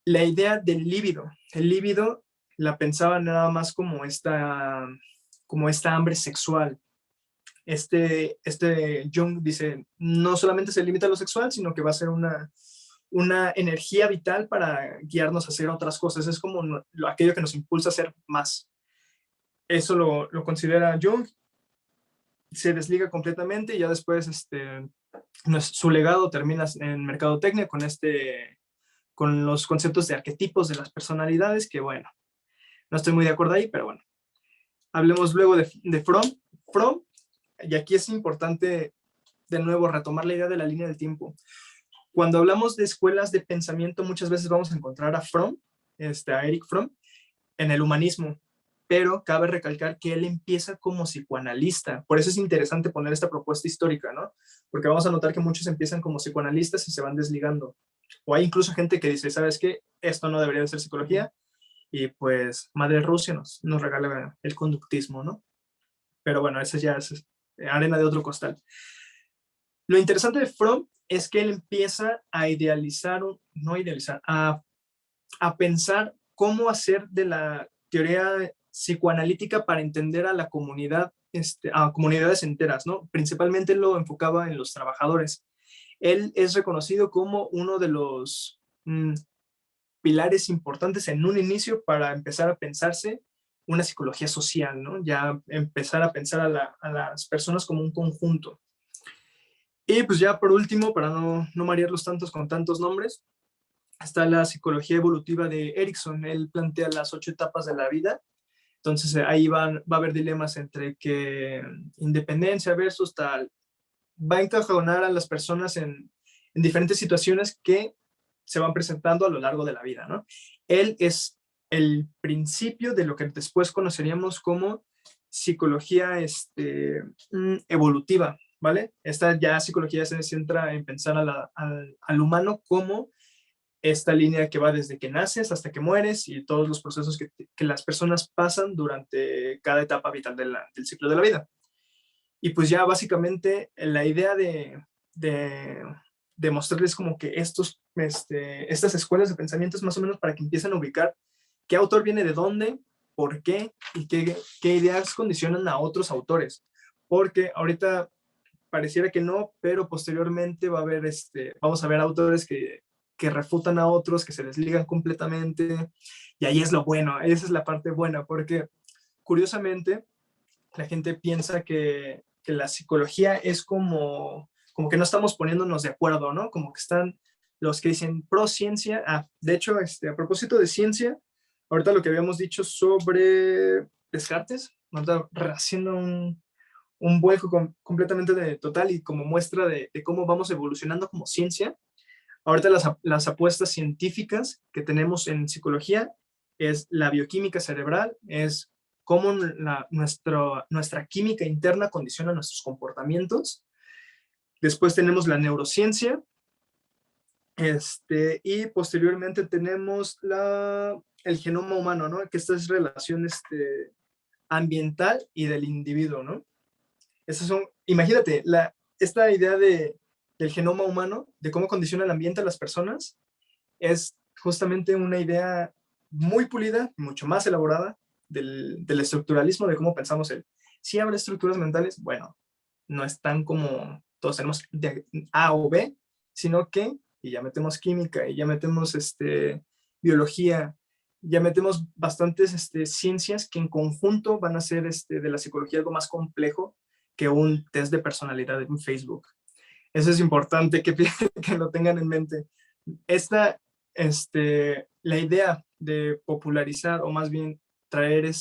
la idea del líbido. El líbido la pensaba nada más como esta hambre sexual. Jung dice, no solamente se limita a lo sexual, sino que va a ser una energía vital para guiarnos a hacer otras cosas. Es como aquello que nos impulsa a hacer más. Eso lo considera Jung, se desliga completamente y ya después su legado termina en mercadotecnia con los conceptos de arquetipos de las personalidades, que bueno, no estoy muy de acuerdo ahí, pero bueno. Hablemos luego de Fromm. Fromm, y aquí es importante de nuevo retomar la idea de la línea del tiempo. Cuando hablamos de escuelas de pensamiento, muchas veces vamos a encontrar a Fromm, a Erich Fromm, en el humanismo, pero cabe recalcar que él empieza como psicoanalista. Por eso es interesante poner esta propuesta histórica, ¿no? Porque vamos a notar que muchos empiezan como psicoanalistas y se van desligando. O hay incluso gente que dice, ¿sabes qué? Esto no debería de ser psicología. Y pues Madre Rusia nos regala el conductismo, ¿no? Pero bueno, esa ya es arena de otro costal. Lo interesante de Fromm es que él empieza a a pensar cómo hacer de la teoría psicoanalítica para entender a la comunidad, a comunidades enteras, ¿no? Principalmente lo enfocaba en los trabajadores. Él es reconocido como uno de los pilares importantes en un inicio para empezar a pensarse una psicología social, ¿no? Ya empezar a pensar a las personas como un conjunto. Y pues ya por último, para no marearlos tantos con tantos nombres, está la psicología evolutiva de Erickson. Él plantea las 8 etapas de la vida. Entonces ahí va a haber dilemas entre que independencia versus tal. Va a encajonar a las personas en diferentes situaciones que se van presentando a lo largo de la vida, ¿no? Él es el principio de lo que después conoceríamos como psicología evolutiva, ¿vale? Esta ya psicología se centra en pensar al humano como esta línea que va desde que naces hasta que mueres y todos los procesos que las personas pasan durante cada etapa vital del ciclo de la vida. Y pues ya básicamente la idea de mostrarles como que estas escuelas de pensamiento es más o menos para que empiecen a ubicar qué autor viene de dónde, por qué y qué ideas condicionan a otros autores. Porque ahorita pareciera que no, pero posteriormente vamos a ver autores que refutan a otros, que se desligan completamente, y ahí es lo bueno, esa es la parte buena, porque curiosamente la gente piensa que la psicología es como que no estamos poniéndonos de acuerdo, ¿no? Como que están los que dicen pro ciencia. De hecho, a propósito de ciencia, ahorita lo que habíamos dicho sobre Descartes, ahorita haciendo un vuelco completamente total y como muestra de cómo vamos evolucionando como ciencia. Ahorita las apuestas científicas que tenemos en psicología es la bioquímica cerebral, es cómo nuestra química interna condiciona nuestros comportamientos. Después tenemos la neurociencia, y posteriormente tenemos el genoma humano, ¿no? Que esta es relación ambiental y del individuo, ¿no? Imagínate, esta idea del genoma humano, de cómo condiciona el ambiente a las personas, es justamente una idea muy pulida, mucho más elaborada del estructuralismo, de cómo pensamos si habrá estructuras mentales, bueno, no es tan como todos tenemos de A o B, sino que, y ya metemos química, y ya metemos biología, ya metemos bastantes ciencias que en conjunto van a hacer de la psicología algo más complejo que un test de personalidad en Facebook. Eso es importante que lo tengan en mente. La idea de popularizar, o más bien traer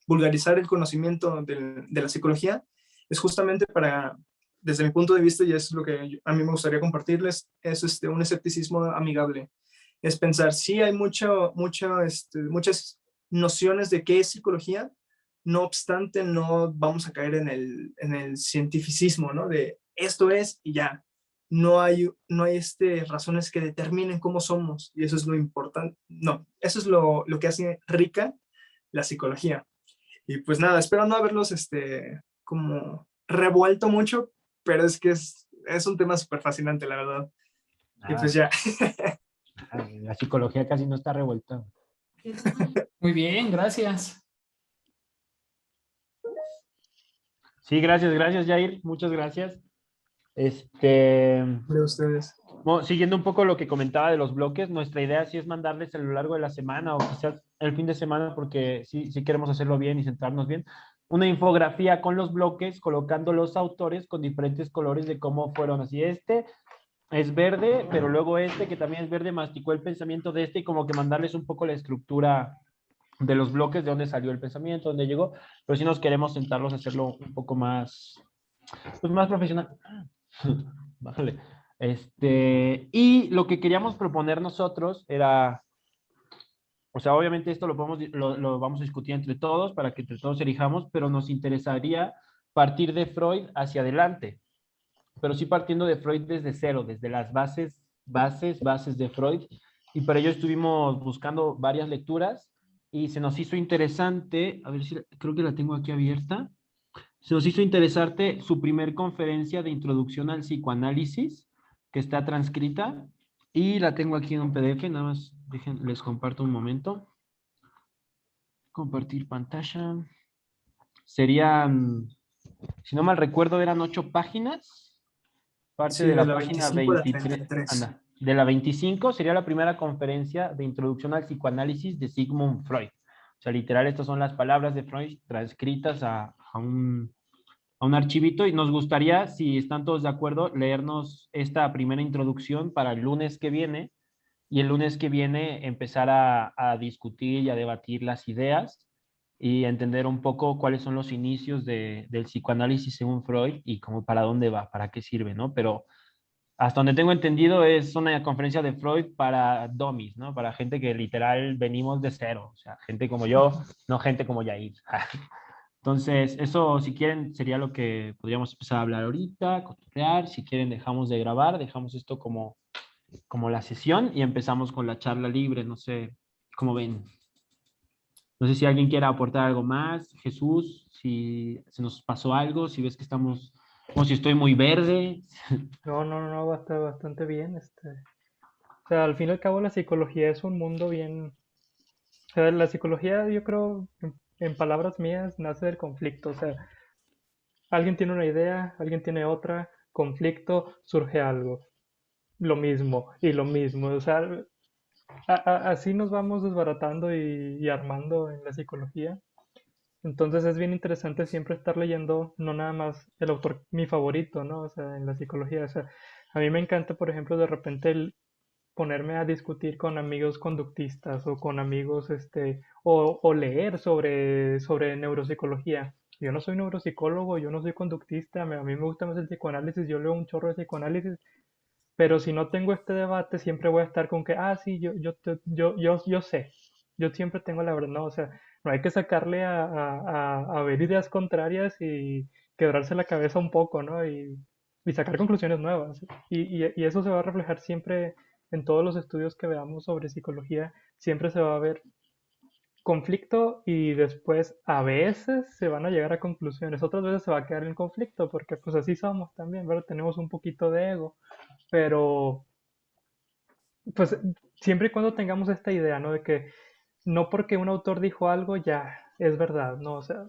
vulgarizar el conocimiento de la psicología, es justamente para desde mi punto de vista, y es lo que a mí me gustaría compartirles, es un escepticismo amigable. Es pensar, sí hay muchas nociones de qué es psicología, no obstante, no vamos a caer en el cientificismo, ¿no? De esto es y ya. No hay razones que determinen cómo somos, y eso es lo importante. No, eso es lo que hace rica la psicología. Y pues nada, espero no haberlos como revuelto mucho, pero es que es un tema súper fascinante, la verdad. Y pues ya. La psicología casi no está revuelta. Muy bien, gracias. Sí, gracias, Jair. Muchas gracias. De ustedes. Bueno, siguiendo un poco lo que comentaba de los bloques, nuestra idea sí es mandarles a lo largo de la semana o quizás el fin de semana, porque sí queremos hacerlo bien y centrarnos bien, una infografía con los bloques, colocando los autores con diferentes colores de cómo fueron. Así, este es verde, pero luego este, que también es verde, masticó el pensamiento de este, y como que mandarles un poco la estructura de los bloques, de dónde salió el pensamiento, dónde llegó, pero sí nos queremos sentarlos a hacerlo un poco más, pues más profesional. Bájale. Y lo que queríamos proponer nosotros era, o sea, obviamente esto lo vamos a discutir entre todos para que entre todos elijamos, pero nos interesaría partir de Freud hacia adelante, pero sí partiendo de Freud desde cero, desde las bases de Freud, y para ello estuvimos buscando varias lecturas y se nos hizo interesante, a ver si creo que la tengo aquí abierta, se nos hizo interesante su primer conferencia de introducción al psicoanálisis, que está transcrita, y la tengo aquí en un PDF, nada más les comparto un momento. Compartir pantalla. Serían, si no mal recuerdo, eran 8 páginas. Parte Sí, de la la página 25 a la 23. 33. Anda, de la 25 sería la primera conferencia de introducción al psicoanálisis de Sigmund Freud. O sea, literal, estas son las palabras de Freud transcritas a un archivito, y nos gustaría, si están todos de acuerdo, leernos esta primera introducción para el lunes que viene, y el lunes que viene empezar a discutir y a debatir las ideas y entender un poco cuáles son los inicios del psicoanálisis según Freud y cómo para dónde va, para qué sirve, ¿no? Pero hasta donde tengo entendido es una conferencia de Freud para dummies, ¿no? Para gente que literal venimos de cero, o sea, gente como yo, no gente como Yair. Entonces, eso, si quieren, sería lo que podríamos empezar a hablar ahorita, cotorrear. Si quieren, dejamos de grabar, dejamos esto como la sesión y empezamos con la charla libre. No sé cómo ven. No sé si alguien quiera aportar algo más. Jesús, si se nos pasó algo, si ves que estamos, como si estoy muy verde. No, va a estar bastante bien. O sea, al fin y al cabo la psicología es un mundo bien. O sea, la psicología, yo creo, en palabras mías, nace del conflicto. O sea, alguien tiene una idea, alguien tiene otra, conflicto, surge algo. Lo mismo y lo mismo. O sea, así nos vamos desbaratando y armando en la psicología. Entonces es bien interesante siempre estar leyendo, no nada más el autor mi favorito, ¿no? O sea, en la psicología. O sea, a mí me encanta, por ejemplo, de repente ponerme a discutir con amigos conductistas o con amigos, o leer sobre neuropsicología. Yo no soy neuropsicólogo, yo no soy conductista, a mí me gusta más el psicoanálisis, yo leo un chorro de psicoanálisis, pero si no tengo este debate, siempre voy a estar con que, sí, yo sé, yo siempre tengo la verdad, ¿no? O sea, no hay que sacarle a ver ideas contrarias y quebrarse la cabeza un poco, ¿no? Y sacar conclusiones nuevas. Y eso se va a reflejar siempre en todos los estudios que veamos sobre psicología, siempre se va a ver conflicto y después a veces se van a llegar a conclusiones, otras veces se va a quedar en conflicto, porque pues así somos también, ¿verdad? Tenemos un poquito de ego, pero pues siempre y cuando tengamos esta idea, ¿no? De que no porque un autor dijo algo ya es verdad, ¿no? O sea,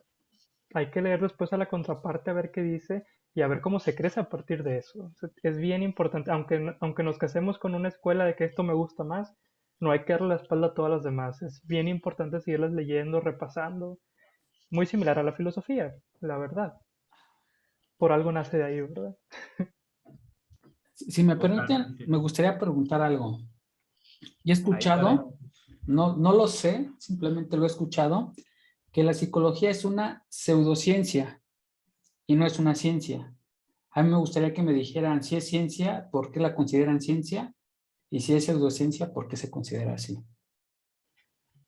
hay que leer después a la contraparte a ver qué dice y a ver cómo se crece a partir de eso. O sea, es bien importante, aunque nos casemos con una escuela de que esto me gusta más, no hay que darle la espalda a todas las demás. Es bien importante seguirlas leyendo, repasando. Muy similar a la filosofía, la verdad. Por algo nace de ahí, ¿verdad? Si me permiten, me gustaría preguntar algo. Y he escuchado, no lo sé, simplemente lo he escuchado, que la psicología es una pseudociencia y no es una ciencia. A mí me gustaría que me dijeran si es ciencia, ¿por qué la consideran ciencia? Y si es pseudociencia, ¿por qué se considera así?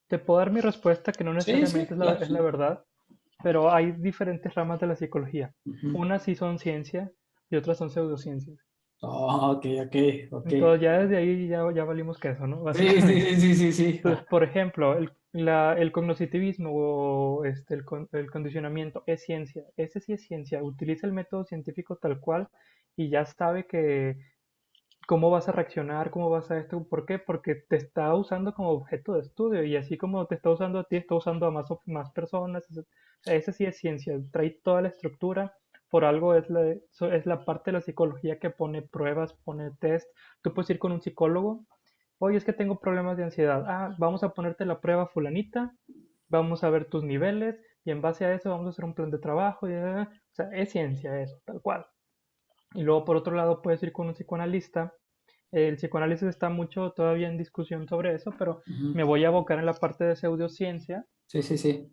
Te puedo dar mi respuesta, que no Sí, sí, necesariamente es claro, es sí. la verdad, pero hay diferentes ramas de la psicología. Ujú. Unas sí son ciencia y otras son pseudociencias. Oh, ok, ok, ok. Entonces ya desde ahí ya valimos queso, ¿no? Sí, sí, Básicamente. sí, sí, sí, sí. Entonces, por ejemplo, el cognoscitivismo o el condicionamiento es ciencia. Ese sí es ciencia. Utiliza el método científico tal cual y ya sabe que cómo vas a reaccionar, cómo vas a esto. ¿Por qué? Porque te está usando como objeto de estudio y así como te está usando a ti, está usando a más personas. Ese sí es ciencia. Trae toda la estructura. Por algo es la parte de la psicología que pone pruebas, pone test. Tú puedes ir con un psicólogo. Oye, es que tengo problemas de ansiedad. Ah, vamos a ponerte la prueba fulanita, vamos a ver tus niveles y en base a eso vamos a hacer un plan de trabajo. O sea, es ciencia eso, tal cual. Y luego por otro lado puedes ir con un psicoanalista. El psicoanálisis está mucho todavía en discusión sobre eso, pero Ujú. me voy a abocar en la parte de pseudociencia, Sí, sí, sí.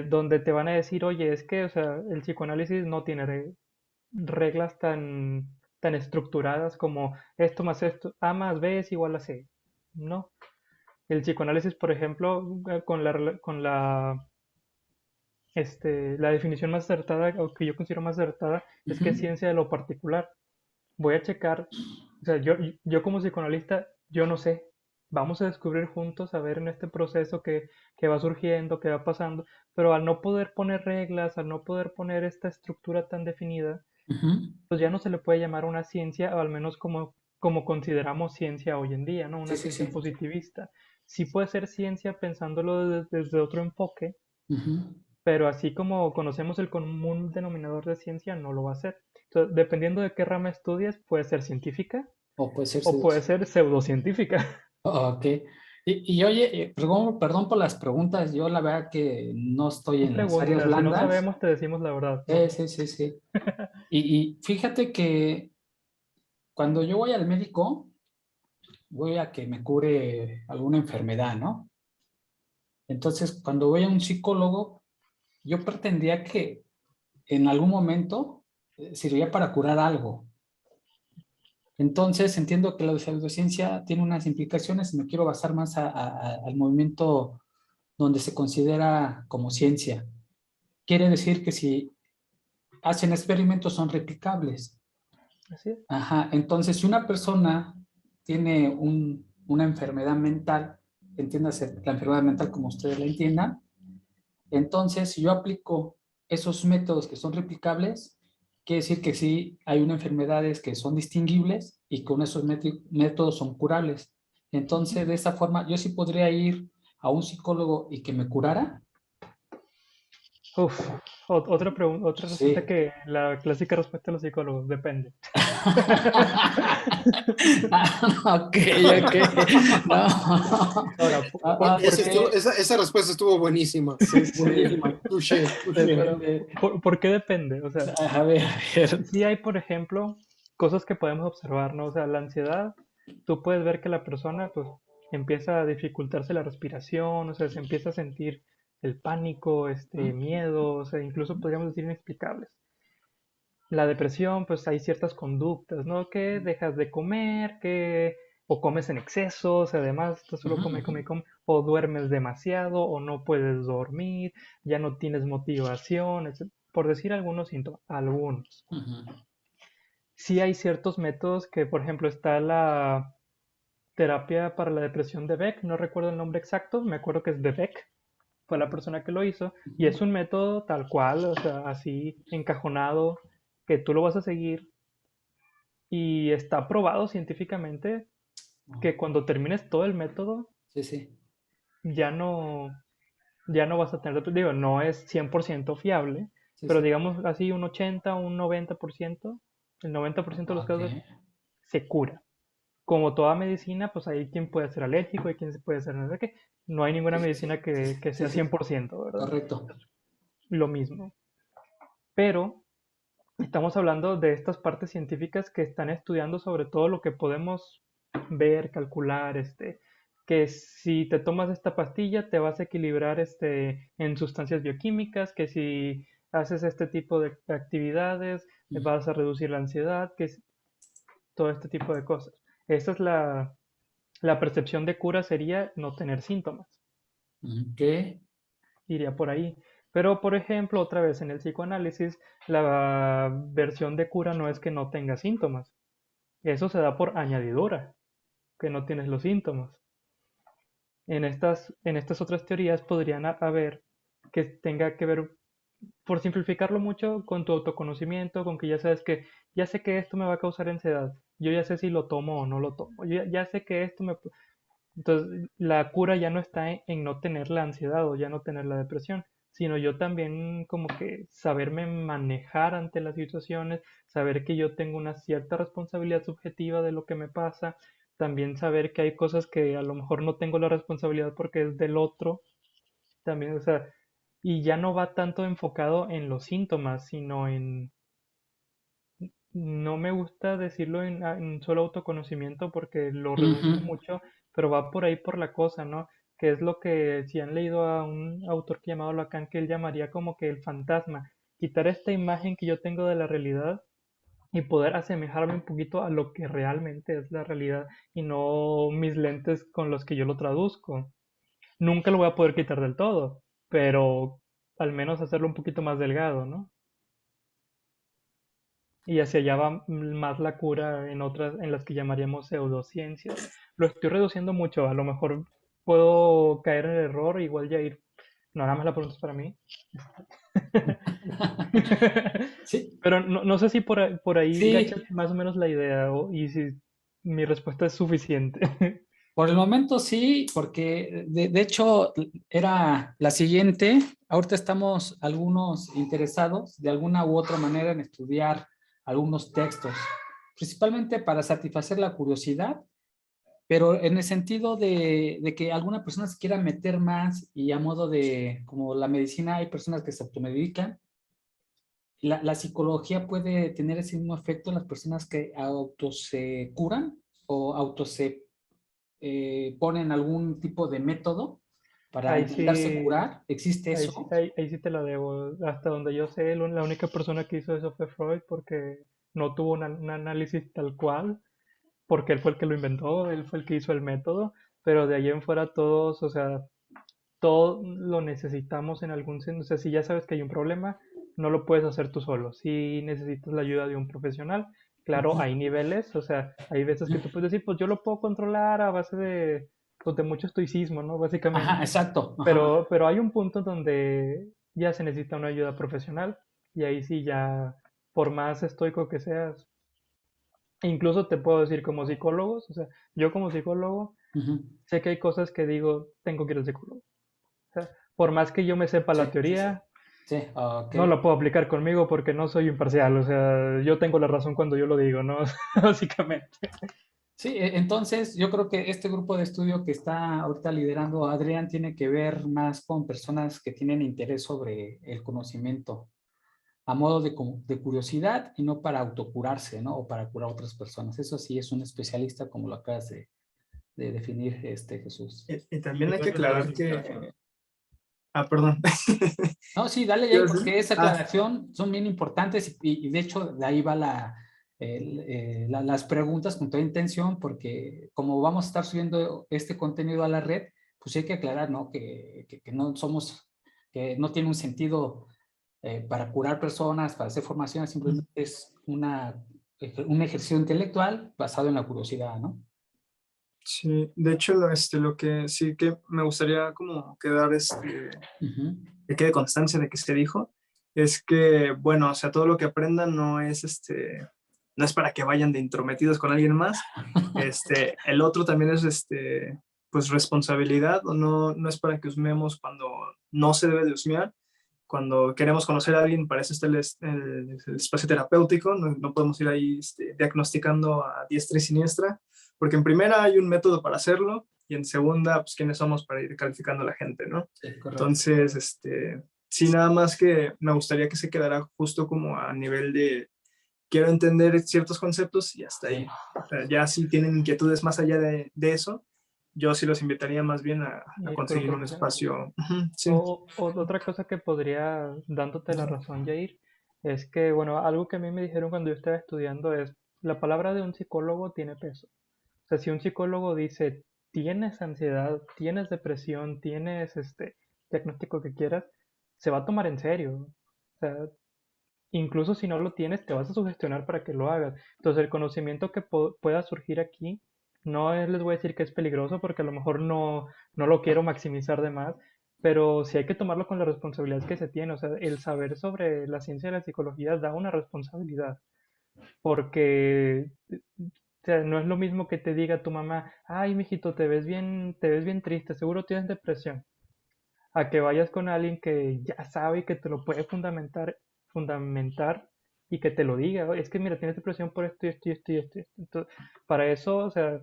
donde te van a decir, oye, es que, o sea, el psicoanálisis no tiene reglas tan estructuradas como esto más esto, A más B es igual a C. No. El psicoanálisis, por ejemplo, la definición más acertada, o que yo considero más acertada, es que es Ujú. ciencia de lo particular. Voy a checar, o sea, yo como psicoanalista, yo no sé. Vamos a descubrir juntos, a ver en este proceso que va surgiendo, que va pasando, pero al no poder poner reglas, al no poder poner esta estructura tan definida, Ujú. pues ya no se le puede llamar una ciencia, o al menos como consideramos ciencia hoy en día, ¿no? Sí, Una sí, ciencia sí. positivista. Sí puede ser ciencia pensándolo desde otro enfoque, Ujú. pero así como conocemos el común denominador de ciencia, no lo va a ser. Entonces, dependiendo de qué rama estudies, puede ser científica O puede ser o puede seducción. ser pseudocientífica. Ok. Y oye, perdón por las preguntas. Yo la verdad que no estoy Tú en las áreas pregunta, si no blandas. sabemos, te decimos la verdad, ¿no? Sí, sí, sí. Y fíjate que cuando yo voy al médico, voy a que me cure alguna enfermedad, ¿no? Entonces, cuando voy a un psicólogo, yo pretendía que en algún momento serviría para curar algo. Entonces, entiendo que la pseudociencia tiene unas implicaciones y me quiero basar más al movimiento donde se considera como ciencia. Quiere decir que si hacen experimentos son replicables. Así es. Ajá, entonces si una persona tiene una enfermedad mental, entiéndase la enfermedad mental como ustedes la entiendan, entonces si yo aplico esos métodos que son replicables, quiere decir que sí hay unas enfermedades que son distinguibles y con esos métodos son curables. Entonces, de esa forma, yo sí podría ir a un psicólogo y que me curara. Uf, otra pregunta, otra respuesta Sí. que la clásica respuesta de los psicólogos, depende. Ok, ok. No. Ahora, ¿por qué? Esa respuesta estuvo buenísima. Sí, sí. Buenísima. Touché, touché. Depende. ¿Por qué depende? O sea, A ver, a ver. sí hay, por ejemplo, cosas que podemos observar, ¿no? O sea, la ansiedad, tú puedes ver que la persona, pues, empieza a dificultarse la respiración, o sea, se empieza a sentir el pánico, miedo, o sea, incluso podríamos decir inexplicables. La depresión, pues hay ciertas conductas, ¿no? Que dejas de comer, que o comes en exceso, o sea, además, tú solo come, come, come, o duermes demasiado, o no puedes dormir, ya no tienes motivación, por decir algunos síntomas, algunos. Sí hay ciertos métodos que, por ejemplo, está la terapia para la depresión de Beck, no recuerdo el nombre exacto, me acuerdo que es de Beck, fue la persona que lo hizo, y es un método tal cual, o sea, así encajonado, que tú lo vas a seguir y está probado científicamente que cuando termines todo el método Sí, sí. ya no, ya no vas a tener, digo, no es 100% fiable, Sí, pero sí. digamos así un 80, un 90%, el 90% de los Ok. casos se cura. Como toda medicina, pues hay quien puede ser alérgico, hay quien se puede ser no sé qué. No hay ninguna medicina que Sí, sea sí. 100%, ¿verdad? Correcto. Lo mismo. Pero estamos hablando de estas partes científicas que están estudiando sobre todo lo que podemos ver, calcular, que si te tomas esta pastilla te vas a equilibrar en sustancias bioquímicas, que si haces este tipo de actividades vas a reducir la ansiedad, que es todo este tipo de cosas. Esta es la percepción de cura sería no tener síntomas, ¿Qué? iría por ahí. Pero, por ejemplo, otra vez en el psicoanálisis, la versión de cura no es que no tenga síntomas. Eso se da por añadidura, que no tienes los síntomas. En estas otras teorías podrían haber que tenga que ver, por simplificarlo mucho, con tu autoconocimiento, con que ya sabes que ya sé que esto me va a causar ansiedad. Yo ya sé si lo tomo o no lo tomo. Yo ya sé que esto me... Entonces, la cura ya no está en no tener la ansiedad o ya no tener la depresión, sino yo también como que saberme manejar ante las situaciones, saber que yo tengo una cierta responsabilidad subjetiva de lo que me pasa, también saber que hay cosas que a lo mejor no tengo la responsabilidad porque es del otro, también, o sea, y ya no va tanto enfocado en los síntomas, sino en, no me gusta decirlo en solo autoconocimiento porque lo reduzco Ujú. mucho, pero va por ahí por la cosa, ¿no? Que es lo que, si han leído a un autor llamado Lacan, que él llamaría como que el fantasma, quitar esta imagen que yo tengo de la realidad y poder asemejarme un poquito a lo que realmente es la realidad y no mis lentes con los que yo lo traduzco. Nunca lo voy a poder quitar del todo, pero al menos hacerlo un poquito más delgado, ¿no? Y hacia allá va más la cura en otras, en las que llamaríamos pseudociencias. Lo estoy reduciendo mucho, a lo mejor puedo caer en el error, igual ya ir. No, nada más la pregunta es para mí. Sí, Pero no sé si por ahí sí, cachas más o menos la idea y si mi respuesta es suficiente. por el momento sí, porque de hecho era la siguiente. Ahorita estamos algunos interesados de alguna u otra manera en estudiar algunos textos, principalmente para satisfacer la curiosidad, pero en el sentido de que alguna persona se quiera meter más y a modo de, como la medicina, hay personas que se automedican. La psicología puede tener ese mismo efecto en las personas que auto se curan o auto se ponen algún tipo de método para Ahí intentarse sí, curar. ¿Existe ahí sí, eso? ahí sí te la debo. Hasta donde yo sé, la única persona que hizo eso fue Freud porque no tuvo un análisis tal cual, porque él fue el que lo inventó, él fue el que hizo el método, pero de ahí en fuera todos, o sea, todo lo necesitamos en algún sentido. O sea, si ya sabes que hay un problema, no lo puedes hacer tú solo. Si necesitas la ayuda de un profesional, claro, Ujú, hay niveles, o sea, hay veces que tú puedes decir, pues yo lo puedo controlar a base de, pues, de mucho estoicismo, ¿no? ajá, Básicamente. exacto. Ajá. Pero hay un punto donde ya se necesita una ayuda profesional y ahí sí ya, por más estoico que seas, incluso te puedo decir como psicólogos, o sea, yo como psicólogo Ujú. sé que hay cosas que digo, tengo que ir al psicólogo. O sea, por más que yo me sepa Sí, la teoría, sí, ok. no la puedo aplicar conmigo porque no soy imparcial. O sea, yo tengo la razón cuando yo lo digo, ¿no? Básicamente. Sí, entonces yo creo que este grupo de estudio que está ahorita liderando Adrián tiene que ver más con personas que tienen interés sobre el conocimiento a modo de curiosidad y no para autocurarse, ¿no? O para curar a otras personas. Eso sí es un especialista, como lo acabas de definir, Jesús. Y también hay que aclarar que... Ah, perdón. No, sí, dale ¿Qué ahí, ibas a decir? porque esa Ah, aclaración son bien importantes y de hecho de ahí va las preguntas con toda intención, porque como vamos a estar subiendo este contenido a la red, pues hay que aclarar, ¿no? Que no somos, que no tiene un sentido para curar personas, para hacer formaciones, simplemente es un ejercicio intelectual basado en la curiosidad, ¿no? sí, de hecho, lo que sí que me gustaría como quedar, Ujú. que quede constancia de que se dijo, es que, bueno, o sea, todo lo que aprendan no es para que vayan de intrometidos con alguien más. El otro también es, pues, responsabilidad, o no es para que husmeemos cuando no se debe de husmear. Cuando queremos conocer a alguien, para eso está el espacio terapéutico, no podemos ir ahí diagnosticando a diestra y siniestra, porque en primera hay un método para hacerlo, y en segunda, pues, ¿quiénes somos para ir calificando a la gente, no? Sí, correcto. Entonces, sí, nada más que me gustaría que se quedara justo como a nivel de quiero entender ciertos conceptos y hasta ahí. Sí. O sea, ya si tienen inquietudes más allá de eso, yo sí los invitaría más bien a Ir con un conseguir un profesional. espacio. Ujú, sí. O otra cosa que podría, dándote la razón, Jair, es que, bueno, algo que a mí me dijeron cuando yo estaba estudiando es, la palabra de un psicólogo tiene peso. O sea, si un psicólogo dice, tienes ansiedad, tienes depresión, tienes diagnóstico que quieras, se va a tomar en serio. O sea, incluso si no lo tienes, te vas a sugestionar para que lo hagas. Entonces, el conocimiento que pueda surgir aquí, les voy a decir que es peligroso porque a lo mejor no lo quiero maximizar de más, pero sí hay que tomarlo con la responsabilidad que se tiene. O sea, el saber sobre la ciencia de la psicología da una responsabilidad, porque o sea, no es lo mismo que te diga tu mamá, ay, mijito, te ves bien triste, seguro tienes depresión, a que vayas con alguien que ya sabe y que te lo puede fundamentar y que te lo diga. "Oye, es que mira, tienes depresión por esto y esto y esto y esto. Entonces, para eso, o sea,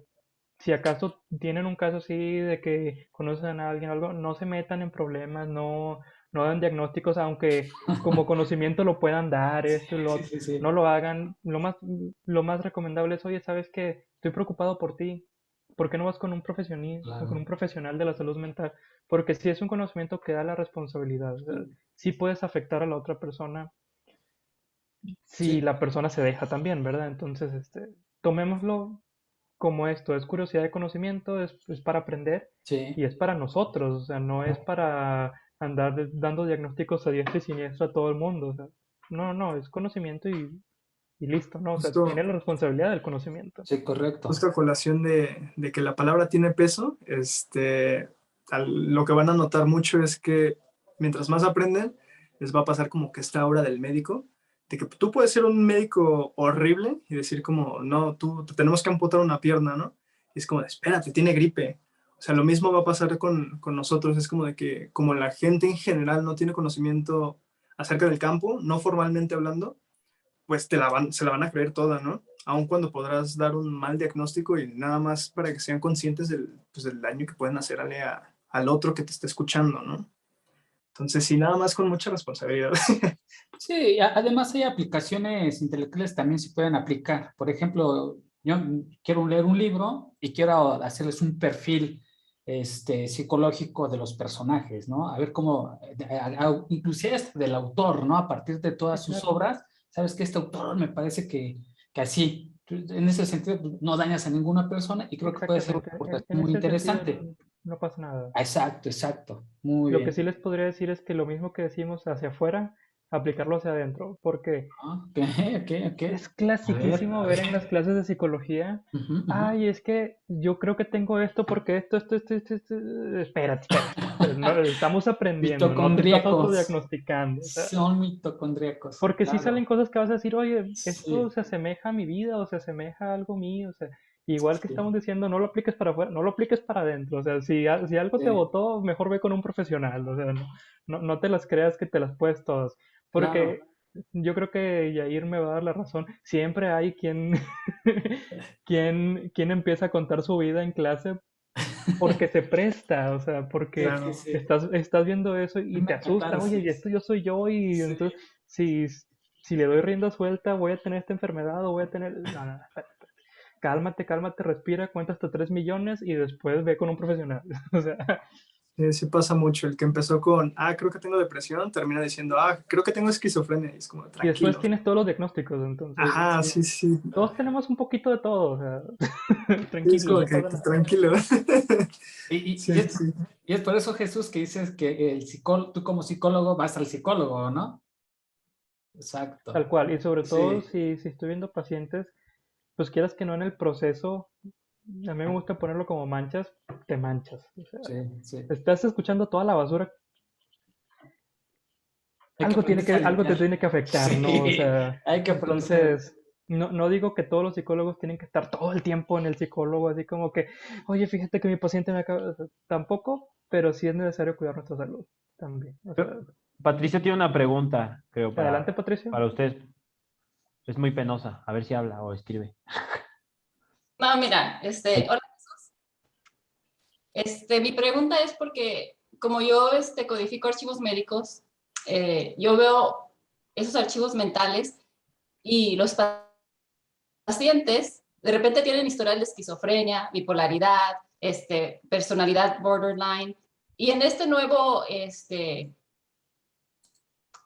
si acaso tienen un caso así de que conocen a alguien o algo, no se metan en problemas, no dan diagnósticos, aunque como conocimiento lo puedan dar, esto y lo Sí, otro. sí, sí. No lo hagan. Lo más recomendable es, oye, ¿sabes qué? Estoy preocupado por ti. ¿Por qué no vas con un con un Claro. profesional de la salud mental? Porque si es un conocimiento que da la responsabilidad, o sea, sí puedes afectar a la otra persona si Sí, la persona se deja también, ¿verdad? Entonces, tomémoslo como esto, es curiosidad de conocimiento, es para aprender y sí. es para nosotros, o sea, no es para andar dando diagnósticos a diestra y siniestra a todo el mundo, o sea, no, es conocimiento y listo, ¿no? O sea, tiene Justo, la responsabilidad del conocimiento. Sí, correcto. justo a colación de que la palabra tiene peso, lo que van a notar mucho es que mientras más aprenden, les va a pasar como que esta aura del médico, de que tú puedes ser un médico horrible y decir como, no, tú te tenemos que amputar una pierna, ¿no? Y es como, espérate, tiene gripe. O sea, lo mismo va a pasar con nosotros, es como de que como la gente en general no tiene conocimiento acerca del campo, no formalmente hablando, pues se la van a creer toda, ¿no? Aun cuando podrás dar un mal diagnóstico y nada más para que sean conscientes del daño que pueden hacerle al otro que te está escuchando, ¿no? Entonces, sí, nada más con mucha responsabilidad. Sí, además hay aplicaciones intelectuales también se pueden aplicar. Por ejemplo, yo quiero leer un libro y quiero hacerles un perfil psicológico de los personajes, ¿no? A ver cómo, inclusive hasta del autor, ¿no? A partir de Sí, todas sus claro, obras, sabes que este autor me parece que así, en ese sentido, no dañas a ninguna persona y creo que puede ser una exactamente, aportación en muy ese sentido interesante. no pasa nada. Exacto, exacto. Muy Lo que bien. sí les podría decir es que lo mismo que decimos hacia afuera, aplicarlo hacia adentro, porque Ah, ok, ok, ok. es A clasiquísimo ver ver. en las clases de psicología, Ujú, ujú. ay, es que yo creo que tengo esto porque esto. Espérate, no, estamos aprendiendo, no te estás Mitocondríacos. autodiagnosticando, o sea, Son mitocondríacos, porque si salen claro. cosas que vas a decir, oye, esto Sí, se asemeja a mi vida o se asemeja a algo mío, o sea, igual que sí, estamos diciendo, no lo apliques para afuera, no lo apliques para adentro, o sea, si algo te sí, botó, mejor ve con un profesional, o sea, no te las creas que te las puedes todas, claro. porque yo creo que Yair me va a dar la razón, siempre hay quien, quien empieza a contar su vida en clase porque se presta, o sea, Sí, porque sí, Claro. sí. estás viendo eso y te asusta, Claro, oye, sí. y esto yo soy yo, y Sí. entonces si, si le doy rienda suelta voy a tener esta enfermedad o voy a tener... No, espérate. Cálmate, respira, cuenta hasta 3 millones y después ve con un profesional. O sea, Sí pasa mucho. El que empezó con, creo que tengo depresión, termina diciendo, creo que tengo esquizofrenia. Y es como, y después tranquilo. tienes todos los diagnósticos, entonces Ajá, sí, sí. todos tenemos un poquito de todo, o sea, Sí, es tranquilos, como no que pasa nada. tranquilo. Y, y- Sí, y sí, es, sí. y es por eso, Jesús, que dices que tú como psicólogo vas al psicólogo, ¿no? Tal Exacto. cual, y sobre todo Sí, si estoy viendo pacientes, pues quieras que no en el proceso, a mí me gusta ponerlo como manchas, te manchas. O sea, sí, sí. estás escuchando toda la basura, Hay que aprenderse a algo te limpiar. tiene que afectar, ¿no? O Sí, sea, hay que aprenderse a limpiar. entonces, no digo que todos los psicólogos tienen que estar todo el tiempo en el psicólogo, así como que, oye, fíjate que mi paciente me acaba, o sea, tampoco, pero sí es necesario cuidar nuestra salud también. O sea, Patricia tiene una pregunta, creo, adelante, Patricio. para usted. Es muy penosa. A ver si habla o escribe. No, mira, Ay, hola. Mi pregunta es porque como yo codifico archivos médicos, yo veo esos archivos mentales y los pacientes de repente tienen historial de esquizofrenia, bipolaridad, personalidad borderline. Y en este nuevo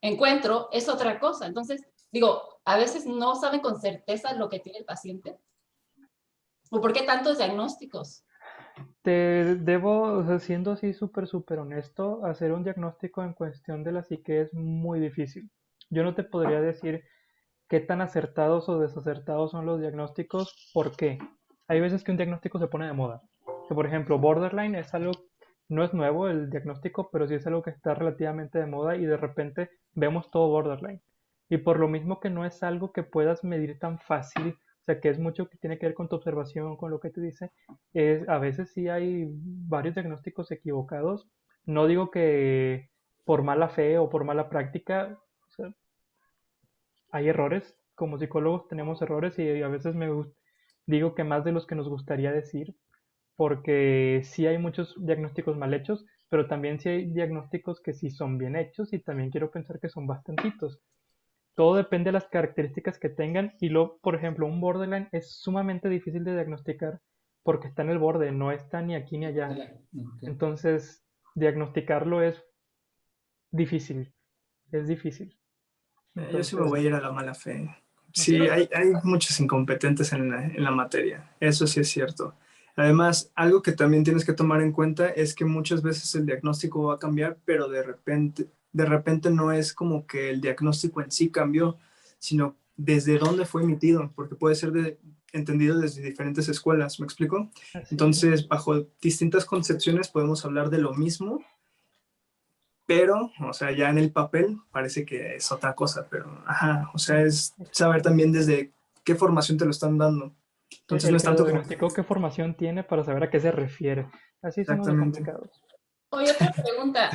encuentro es otra cosa. Entonces, digo, a veces no saben con certeza lo que tiene el paciente. ¿O por qué tantos diagnósticos? Te debo, o sea, siendo así súper honesto, hacer un diagnóstico en cuestión de la psique es muy difícil. Yo no te podría decir qué tan acertados o desacertados son los diagnósticos. ¿Por qué? Hay veces que un diagnóstico se pone de moda. Que, por ejemplo, borderline es algo, no es nuevo el diagnóstico, pero sí es algo que está relativamente de moda y de repente vemos todo borderline. Y por lo mismo que no es algo que puedas medir tan fácil, o sea, que es mucho que tiene que ver con tu observación, con lo que te dice, a veces sí hay varios diagnósticos equivocados. No digo que por mala fe o por mala práctica, o sea, hay errores, como psicólogos tenemos errores y a veces digo que más de los que nos gustaría decir, porque sí hay muchos diagnósticos mal hechos, pero también sí hay diagnósticos que sí son bien hechos y también quiero pensar que son bastantitos. Todo depende de las características que tengan y luego, por ejemplo, un borderline es sumamente difícil de diagnosticar porque está en el borde, no está ni aquí ni allá. Ok. Entonces, diagnosticarlo es difícil, es difícil. Yo sí me Entonces, voy a ir a la mala fe. ok. Sí, hay muchos incompetentes en la materia, eso sí es cierto. Además, algo que también tienes que tomar en cuenta es que muchas veces el diagnóstico va a cambiar, pero de repente no es como que el diagnóstico en sí cambió, sino desde dónde fue emitido, porque puede ser entendido desde diferentes escuelas, ¿me explico? Así es. Entonces, bajo distintas concepciones podemos hablar de lo mismo, pero, o sea, ya en el papel parece que es otra cosa, pero, ajá, o sea, es saber también desde qué formación te lo están dando. Entonces no El es que lo tanto como diagnosticó, ¿qué formación tiene para saber a qué se refiere? Así somos de exactamente. complicados. Oye, otra pregunta,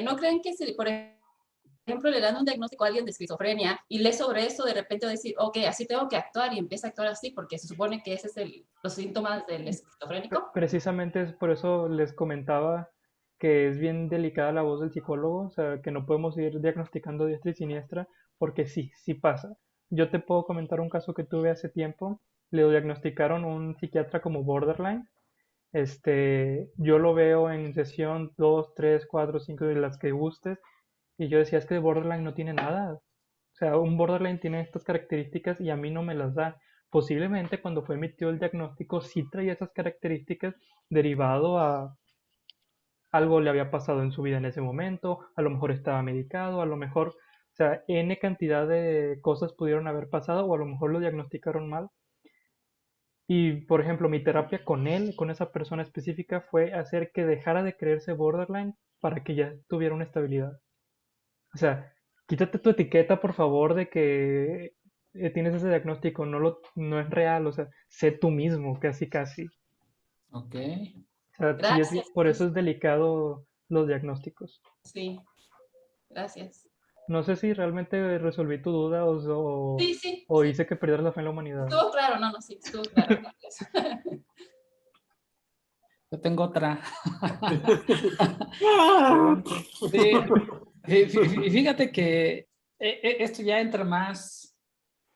¿no creen que si, por ejemplo, le dan un diagnóstico a alguien de esquizofrenia y lee sobre eso, de repente va a decir, ok, así tengo que actuar y empieza a actuar así, porque se supone que ese es los síntomas del esquizofrénico? Precisamente es por eso les comentaba que es bien delicada la voz del psicólogo, o sea, que no podemos ir diagnosticando diestra y siniestra, porque sí, sí pasa. Yo te puedo comentar un caso que tuve hace tiempo, le diagnosticaron un psiquiatra como borderline. Yo lo veo en sesión 2, 3, 4, 5 de las que gustes, y yo decía, es que borderline no tiene nada. O sea, un borderline tiene estas características y a mí no me las da. Posiblemente cuando fue emitido el diagnóstico sí traía esas características derivado a algo le había pasado en su vida en ese momento, a lo mejor estaba medicado, a lo mejor, o sea, N cantidad de cosas pudieron haber pasado o a lo mejor lo diagnosticaron mal. Y, por ejemplo, mi terapia con él, con esa persona específica, fue hacer que dejara de creerse borderline para que ya tuviera una estabilidad. O sea, quítate tu etiqueta, por favor, de que tienes ese diagnóstico, no es real, o sea, sé tú mismo, casi casi. Ok. O sea, sí Gracias. por eso es delicado los diagnósticos. Sí, gracias. No sé si realmente resolví tu duda Sí, sí, o sí. hice que perdieras la fe en la humanidad. Estuvo claro, no, no, sí, estuvo claro. Gracias. Yo tengo otra. Pregunte. Sí, y fíjate que esto ya entra más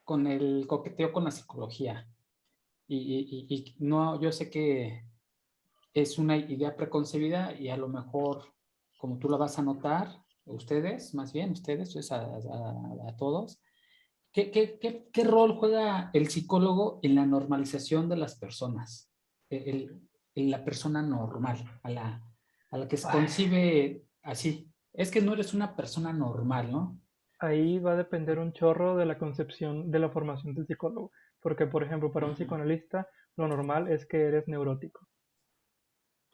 con el coqueteo con la psicología. Y no, yo sé que es una idea preconcebida y a lo mejor, como tú la vas a notar, ustedes, más bien, ustedes, pues a todos, ¿qué rol juega el psicólogo en la normalización de las personas? En la persona normal, a la que se concibe así. Es que no eres una persona normal, ¿no? Ahí va a depender un chorro de la concepción de la formación del psicólogo. Porque, por ejemplo, para un psicoanalista, lo normal es que eres neurótico.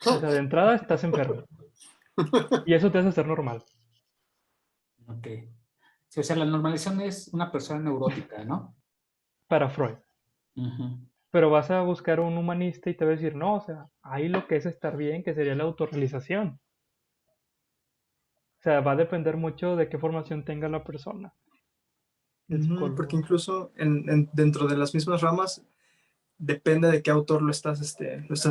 O sea, de entrada estás enfermo. Y eso te hace ser normal. Ok. Sí, o sea, la normalización es una persona neurótica, ¿no? Para Freud. Ujú. Pero vas a buscar un humanista y te va a decir, no, o sea, ahí lo que es estar bien, que sería la autorrealización. O sea, va a depender mucho de qué formación tenga la persona, el Porque psicólogo. incluso dentro de las mismas ramas depende de qué autor lo estás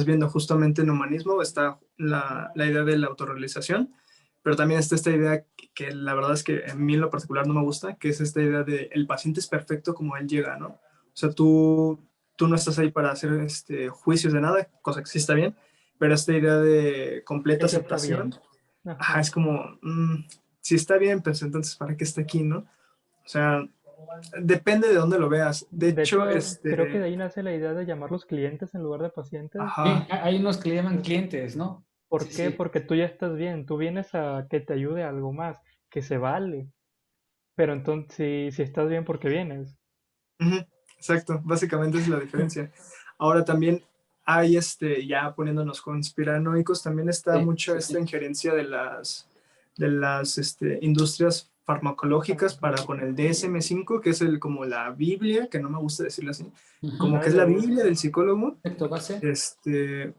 viendo. Justamente en humanismo está la idea de la autorrealización, pero también está esta idea que la verdad es que a mí en lo particular no me gusta, que es esta idea de el paciente es perfecto como él llega, ¿no? O sea, tú no estás ahí para hacer juicios de nada, cosa que sí está bien, pero esta idea de completa Ese está aceptación, bien. ajá, Ajá. es como, si está bien, pues entonces, ¿para qué está aquí, no? O sea, depende de dónde lo veas. De De hecho, hecho, creo que de ahí nace la idea de llamarlos clientes en lugar de pacientes. Sí, ajá, hay unos que le llaman clientes, ¿no? ¿Por Sí, qué? sí. Porque tú ya estás bien, tú vienes a que te ayude a algo más, que se vale. Pero entonces, si estás bien, ¿por qué vienes? ujú, exacto, básicamente es la diferencia. Ahora también hay, ya poniéndonos conspiranoicos, también está Sí, mucho sí, esta sí. injerencia de las industrias farmacológicas para con el DSM-5, que es como la Biblia, que no me gusta decirlo así, Ujú. como Ah, que es ya la vi. Biblia del psicólogo. Texto base.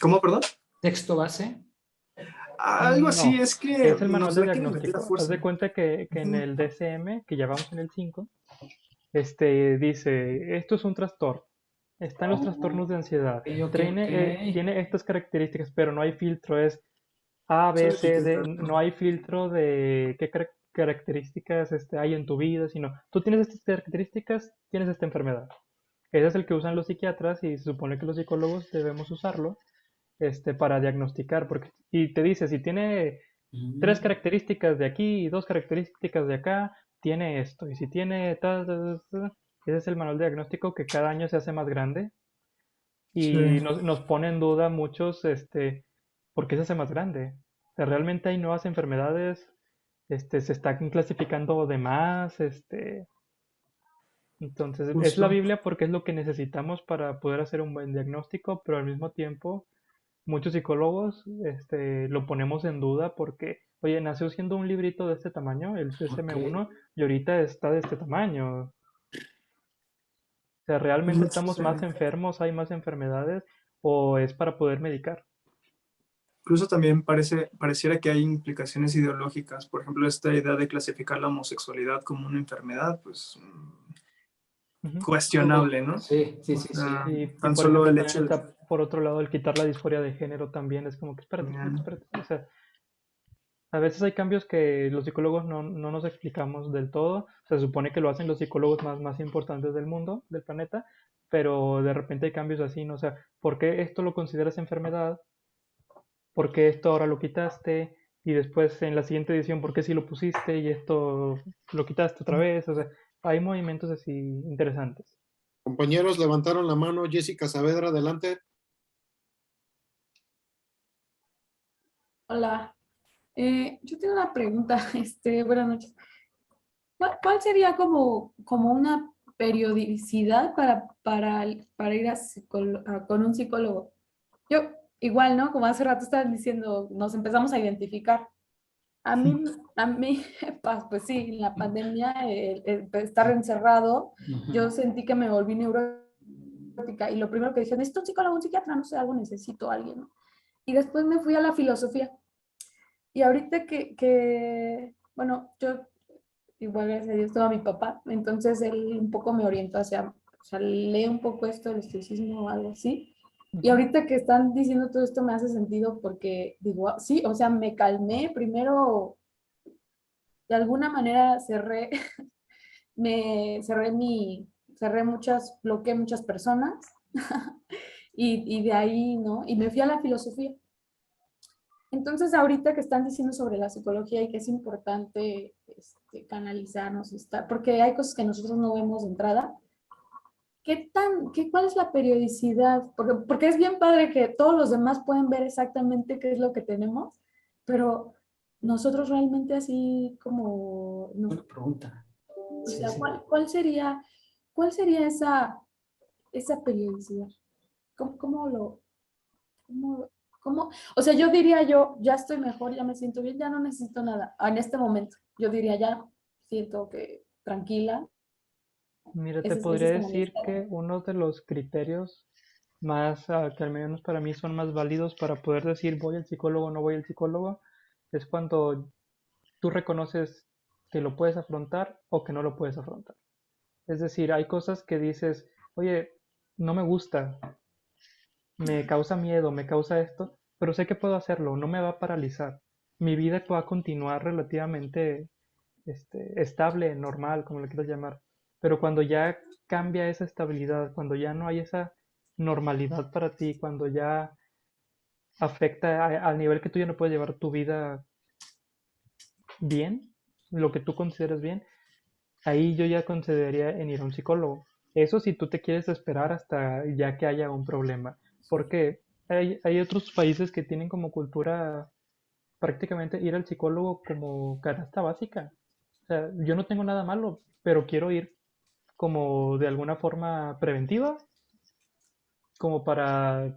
¿Cómo, perdón? Texto base. Algo así, No, es que es el manual nos de la quieren meter a diagnóstico. Haz fuerza. de cuenta que en Ujú. el DCM, que ya vamos en el 5, dice, esto es un trastorno. Están los trastornos de ansiedad. Ok, ok, ok. Tiene estas características, pero no hay filtro. Es A, B, Solo C, D. etiquetar. No hay filtro de qué características hay en tu vida, sino tú tienes estas características, tienes esta enfermedad. Ese es el que usan los psiquiatras y se supone que los psicólogos debemos usarlo para diagnosticar. Y te dice, si tiene tres Mm, características de aquí y dos características de acá, tiene esto. Y si tiene ese es el manual de diagnóstico que cada año se hace más grande Sí. y nos pone en duda muchos, ¿por qué se hace más grande? O sea, realmente hay nuevas enfermedades, se están clasificando de más, entonces es la Justo. Biblia porque es lo que necesitamos para poder hacer un buen diagnóstico, pero al mismo tiempo muchos psicólogos lo ponemos en duda porque, oye, nació siendo un librito de este tamaño, el ok. DSM-1, y ahorita está de este tamaño. O sea, ¿realmente estamos Sí. más enfermos, hay más enfermedades o es para poder medicar? Incluso también pareciera que hay implicaciones ideológicas. Por ejemplo, esta idea de clasificar la homosexualidad como una enfermedad, pues Ujú. cuestionable, ¿no? Sí, sí, O sí, sí. sea, Y tan por solo ejemplo, el también hecho de... está por otro lado el quitar la disforia de género también es como que espérate, espérate, Ya, espérate. O sea, a veces hay cambios que los psicólogos no nos explicamos del todo. Se supone que lo hacen los psicólogos más importantes del mundo, del planeta, pero de repente hay cambios así, ¿no? O sea, ¿por qué esto lo consideras enfermedad? ¿Por qué esto ahora lo quitaste? Y después en la siguiente edición, ¿por qué sí lo pusiste y esto lo quitaste otra vez? O sea, hay movimientos así interesantes. Compañeros, levantaron la mano. Jessica Saavedra, adelante. Hola, yo tengo una pregunta, buenas noches. ¿Cuál sería como una periodicidad para ir con un psicólogo? Yo, igual, ¿no? Como hace rato estaban diciendo, nos empezamos a identificar. A mí, a mí, pues sí, en la pandemia, estar encerrado, yo Ujú. sentí que me volví neurótica y lo primero que dije, necesito un psicólogo, un psiquiatra, no sé, algo necesito a alguien, ¿no? Y después me fui a la filosofía. Y ahorita bueno, yo igual gracias a Dios tengo a mi papá, entonces él un poco me orientó o sea, lee un poco esto del estoicismo o algo así. Y Ujú. ahorita que están diciendo todo esto me hace sentido porque digo, "Ah, sí, o sea, me calmé, primero de alguna manera bloqueé muchas personas y de ahí, ¿no? Y me fui a la filosofía. Entonces, ahorita que están diciendo sobre la psicología y que es importante canalizarnos, porque hay cosas que nosotros no vemos de entrada, ¿cuál es la periodicidad? Porque es bien padre que todos los demás pueden ver exactamente qué es lo que tenemos, pero nosotros realmente así como, no. Buena pregunta. O Sí, sea, sí. ¿cuál sería esa periodicidad? ¿Cómo lo, cómo, o sea, yo diría ya estoy mejor, ya me siento bien, ya no necesito nada. En este momento, yo diría ya siento que tranquila. Mira, te Ese podría es como mi decir estado. que uno de los criterios que al menos para mí son más válidos para poder decir voy al psicólogo o no voy al psicólogo, es cuando tú reconoces que lo puedes afrontar o que no lo puedes afrontar. Es decir, hay cosas que dices, oye, no me gusta, me causa miedo, me causa esto, pero sé que puedo hacerlo, no me va a paralizar. Mi vida va a continuar relativamente estable, normal, como lo quieras llamar. Pero cuando ya cambia esa estabilidad, cuando ya no hay esa normalidad para ti, cuando ya afecta al nivel que tú ya no puedes llevar tu vida bien, lo que tú consideras bien, ahí yo ya consideraría en ir a un psicólogo. Eso si tú te quieres esperar hasta ya que haya un problema. Porque hay otros países que tienen como cultura prácticamente ir al psicólogo como canasta básica. O sea, yo no tengo nada malo, pero quiero ir como de alguna forma preventiva, como para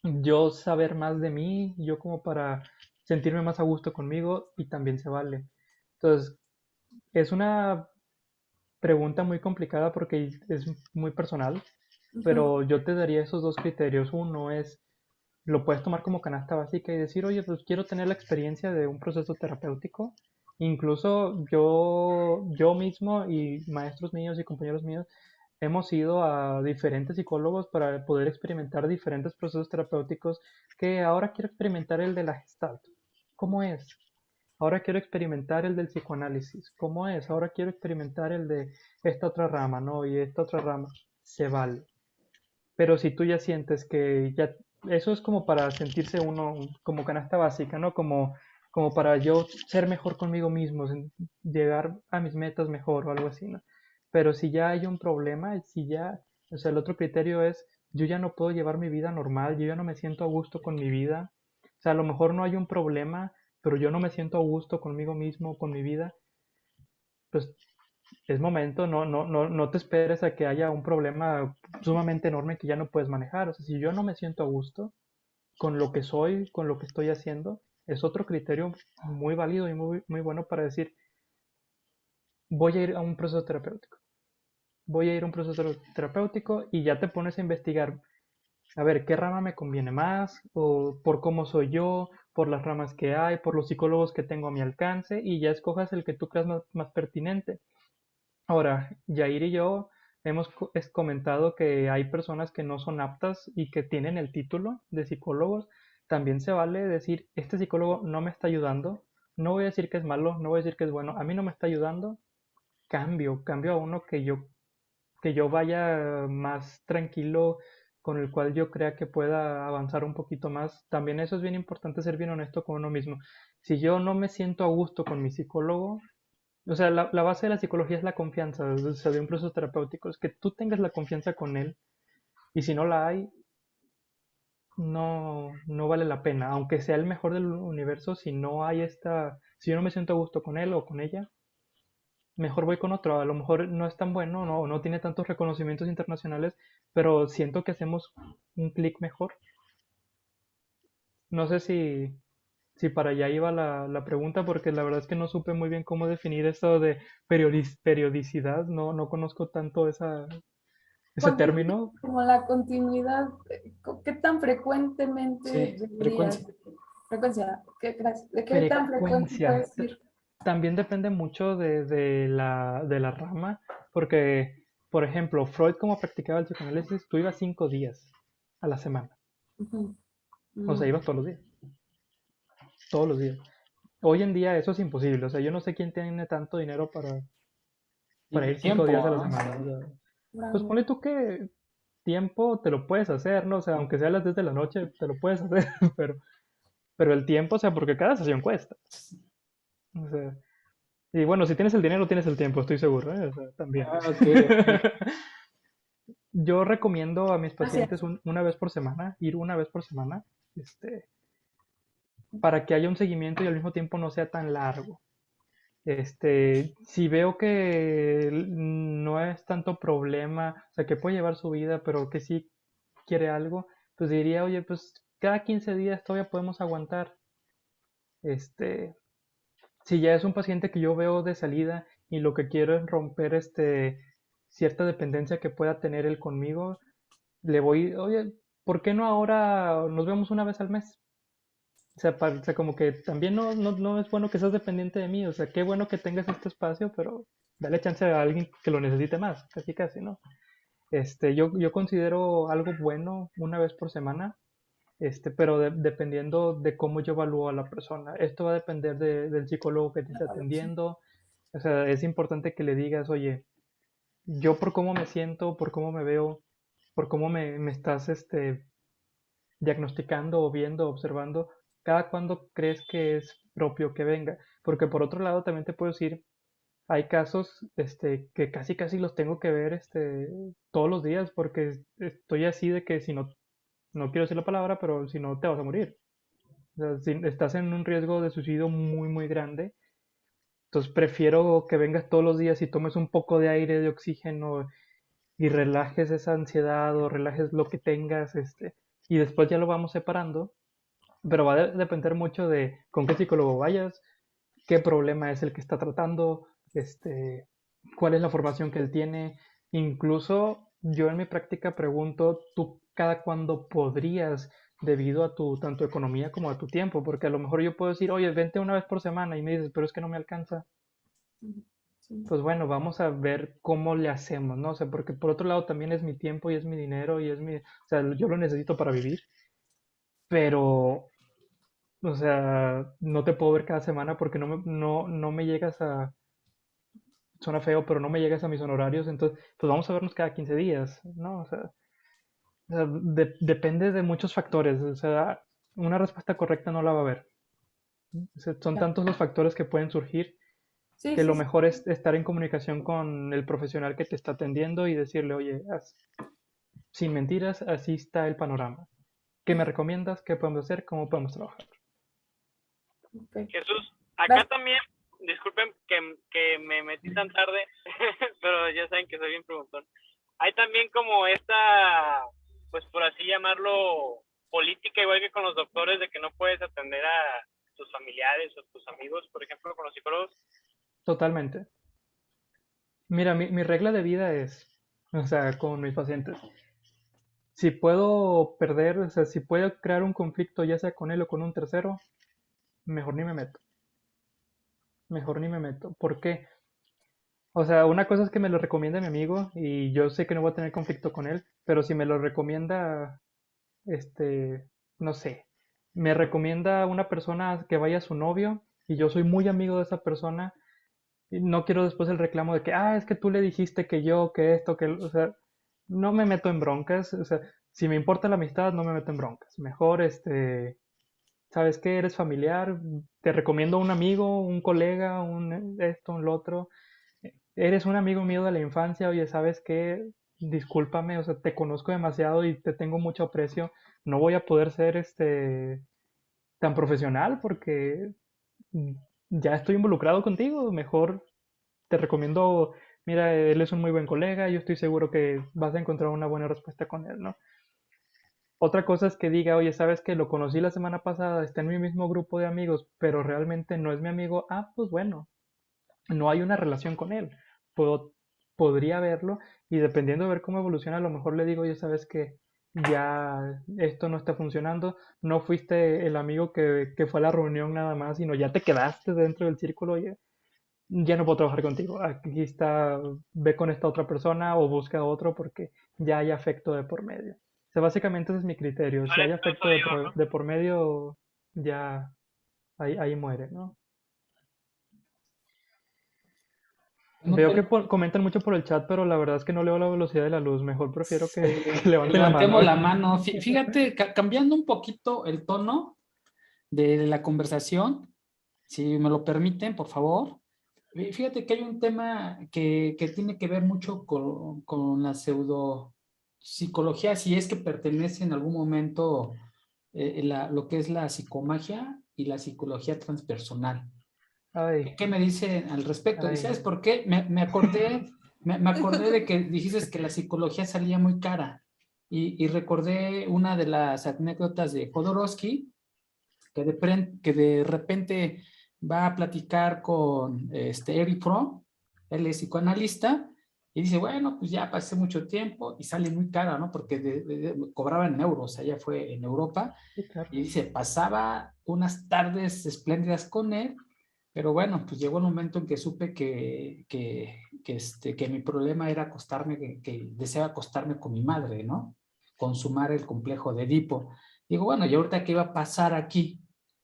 yo saber más de mí, yo como para sentirme más a gusto conmigo y también se vale. Entonces, es una pregunta muy complicada porque es muy personal, Ujú. pero yo te daría esos dos criterios. Uno es, lo puedes tomar como canasta básica y decir, oye, pues quiero tener la experiencia de un proceso terapéutico. Incluso yo mismo y maestros míos y compañeros míos hemos ido a diferentes psicólogos para poder experimentar diferentes procesos terapéuticos que ahora quiero experimentar el de la Gestalt. ¿Cómo es? Ahora quiero experimentar el del psicoanálisis. ¿Cómo es? Ahora quiero experimentar el de esta otra rama, ¿no? Y esta otra rama. Se vale. Pero si tú ya sientes que ya, eso es como para sentirse uno como canasta básica, ¿no? Como para yo ser mejor conmigo mismo, llegar a mis metas mejor o algo así, ¿no? Pero si ya hay un problema, si ya, o sea, el otro criterio es, yo ya no puedo llevar mi vida normal, yo ya no me siento a gusto con mi vida, o sea, a lo mejor no hay un problema, pero yo no me siento a gusto conmigo mismo, con mi vida, pues es momento, no te esperes a que haya un problema sumamente enorme que ya no puedes manejar. O sea, si yo no me siento a gusto con lo que soy, con lo que estoy haciendo, es otro criterio muy válido y muy bueno para decir, voy a ir a un proceso terapéutico. Voy a ir a un proceso terapéutico y ya te pones a investigar, a ver, ¿qué rama me conviene más? O por cómo soy yo, por las ramas que hay, por los psicólogos que tengo a mi alcance y ya escojas el que tú creas más pertinente. Ahora, Yair y yo hemos comentado que hay personas que no son aptas y que tienen el título de psicólogos. También se vale decir, este psicólogo no me está ayudando. No voy a decir que es malo, no voy a decir que es bueno. A mí no me está ayudando. Cambio a uno que yo vaya más tranquilo, con el cual yo crea que pueda avanzar un poquito más. También eso es bien importante, ser bien honesto con uno mismo. Si yo no me siento a gusto con mi psicólogo, o sea, la base de la psicología es la confianza, o sea, de un proceso terapéutico, es que tú tengas la confianza con él, y si no la hay, no vale la pena, aunque sea el mejor del universo, si yo no me siento a gusto con él o con ella, mejor voy con otro, a lo mejor no es tan bueno, no tiene tantos reconocimientos internacionales, pero siento que hacemos un clic mejor. No sé si para allá iba la pregunta, porque la verdad es que no supe muy bien cómo definir eso de periodicidad, no conozco tanto ese Continuidad, término. como la continuidad, ¿qué tan frecuentemente Sí, deberías? frecuencia. Frecuencia, ¿de qué tan frecuente Frecuencia. puedes ir? También depende mucho de la rama, porque, por ejemplo, Freud, como practicaba el psicoanálisis, tú ibas 5 días a la semana. Ujú. O sea, Mm. ibas todos los días. Todos los días. Hoy en día eso es imposible. O sea, yo no sé quién tiene tanto dinero para Y ir 5 días a tiempo, la ¿no? semana. O sea, pues Bravo. ponle tú que tiempo te lo puedes hacer, ¿no? O sea, aunque sea a las 10 de la noche, te lo puedes hacer, pero el tiempo, o sea, porque cada sesión cuesta. O sea, y bueno, si tienes el dinero, tienes el tiempo, estoy seguro, ¿eh? O sea, también. Ah, ok, ok. Yo recomiendo a mis pacientes Gracias. una vez por semana, ir una vez por semana, este, para que haya un seguimiento y al mismo tiempo no sea tan largo. Si veo que no es tanto problema, o sea, que puede llevar su vida, pero que sí quiere algo, pues diría, oye, pues cada 15 días todavía podemos aguantar. Este, si ya es un paciente que yo veo de salida y lo que quiero es romper cierta dependencia que pueda tener él conmigo, le voy, oye, ¿por qué no ahora nos vemos una vez al mes? O sea, como que también no es bueno que seas dependiente de mí, o sea, qué bueno que tengas este espacio, pero dale chance a alguien que lo necesite más, casi casi, ¿no? Yo considero algo bueno una vez por semana, pero dependiendo de cómo yo evalúo a la persona. Esto va a depender del psicólogo que te esté atendiendo. O sea, es importante que le digas, oye, yo por cómo me siento, por cómo me veo, por cómo me estás diagnosticando o viendo, observando, cada cuándo crees que es propio que venga. porque por otro lado también te puedo decir, hay casos que casi los tengo que ver todos los días porque estoy así de que si no, no quiero decir la palabra, pero si no te vas a morir. O sea, si estás en un riesgo de suicidio muy grande, entonces prefiero que vengas todos los días y tomes un poco de aire, de oxígeno y relajes esa ansiedad o relajes lo que tengas, y después ya lo vamos separando, pero va a depender mucho de con qué psicólogo vayas, qué problema es el que está tratando, cuál es la formación que él tiene. Incluso yo en mi práctica pregunto, ¿tú cada cuándo podrías debido a tu tanto economía como a tu tiempo? Porque a lo mejor yo puedo decir, oye, vente una vez por semana y me dices, pero es que no me alcanza. Sí. Pues bueno, vamos a ver cómo le hacemos, ¿no? O sea, porque por otro lado también es mi tiempo y es mi dinero y es mi, o sea, yo lo necesito para vivir, pero, o sea, no te puedo ver cada semana porque no me llegas a, suena feo, pero no me llegas a mis honorarios, entonces, pues vamos a vernos cada 15 días, ¿no? O sea, depende de muchos factores, o sea, una respuesta correcta no la va a haber. O sea, son Ya. tantos los factores que pueden surgir Sí, que sí, lo sí. mejor es estar en comunicación con el profesional que te está atendiendo y decirle, oye, sin mentiras, así está el panorama. ¿Qué me recomiendas? ¿Qué podemos hacer? ¿Cómo podemos trabajar? Ok. Jesús, acá Vas. también, disculpen que me metí tan tarde, pero ya saben que soy bien preguntón. Hay también como esta, pues por así llamarlo, política, igual que con los doctores, de que no puedes atender a tus familiares o tus amigos, por ejemplo, con los psicólogos. Totalmente. Mira, mi regla de vida es, o sea, con mis pacientes, si puedo perder, o sea, si puedo crear un conflicto, ya sea con él o con un tercero, mejor ni me meto. Mejor ni me meto. ¿Por qué? O sea, una cosa es que me lo recomienda mi amigo y yo sé que no voy a tener conflicto con él, pero si me lo recomienda, no sé, me recomienda una persona que vaya a su novio y yo soy muy amigo de esa persona y no quiero después el reclamo de que, es que tú le dijiste que yo, que esto, o sea, no me meto en broncas, o sea, si me importa la amistad, no me meto en broncas. Mejor, ¿sabes qué? Eres familiar, te recomiendo un amigo, un colega, un esto, un lo otro. Eres un amigo mío de la infancia, oye, ¿sabes qué? Discúlpame, o sea, te conozco demasiado y te tengo mucho aprecio. No voy a poder ser tan profesional porque mm, ya estoy involucrado contigo. Mejor te recomiendo, mira, él es un muy buen colega, yo estoy seguro que vas a encontrar una buena respuesta con él, ¿no? Otra cosa es que diga, oye, ¿sabes que lo conocí la semana pasada, está en mi mismo grupo de amigos, pero realmente no es mi amigo? Pues bueno, no hay una relación con él. Puedo, podría verlo y dependiendo de ver cómo evoluciona, a lo mejor le digo, oye, ¿sabes que ya esto no está funcionando? No fuiste el amigo que fue a la reunión nada más, sino ya te quedaste dentro del círculo, oye, ya no puedo trabajar contigo. Aquí está, ve con esta otra persona o busca otro porque ya hay afecto de por medio. O sea, básicamente ese es mi criterio. Si hay afecto de por medio, ya ahí muere, ¿no? No Veo te- que comentan mucho por el chat, pero la verdad es que no leo la velocidad de la luz. Mejor prefiero que, Sí, que levanten la mano. levantemos la mano. Fíjate, cambiando un poquito el tono de la conversación, si me lo permiten, por favor. Fíjate que hay un tema que tiene que ver mucho con la pseudopsicología, si es que pertenece en algún momento lo que es la psicomagia y la psicología transpersonal. Ay, ¿Qué me dicen al respecto? ¿Y ay. sabes por qué? Me acordé de que dijiste que la psicología salía muy cara y recordé una de las anécdotas de Jodorowsky, que de repente va a platicar con Erich Fromm, él es psicoanalista, y dice, bueno, pues ya pasé mucho tiempo y sale muy cara, ¿no? Porque cobraba en euros, allá fue en Europa, Sí, claro. y dice, pasaba unas tardes espléndidas con él, pero bueno, pues llegó el momento en que supe que mi problema era acostarme, que deseaba acostarme con mi madre, ¿no? Consumar el complejo de Edipo. Digo, bueno, ¿y ahorita qué va a pasar aquí?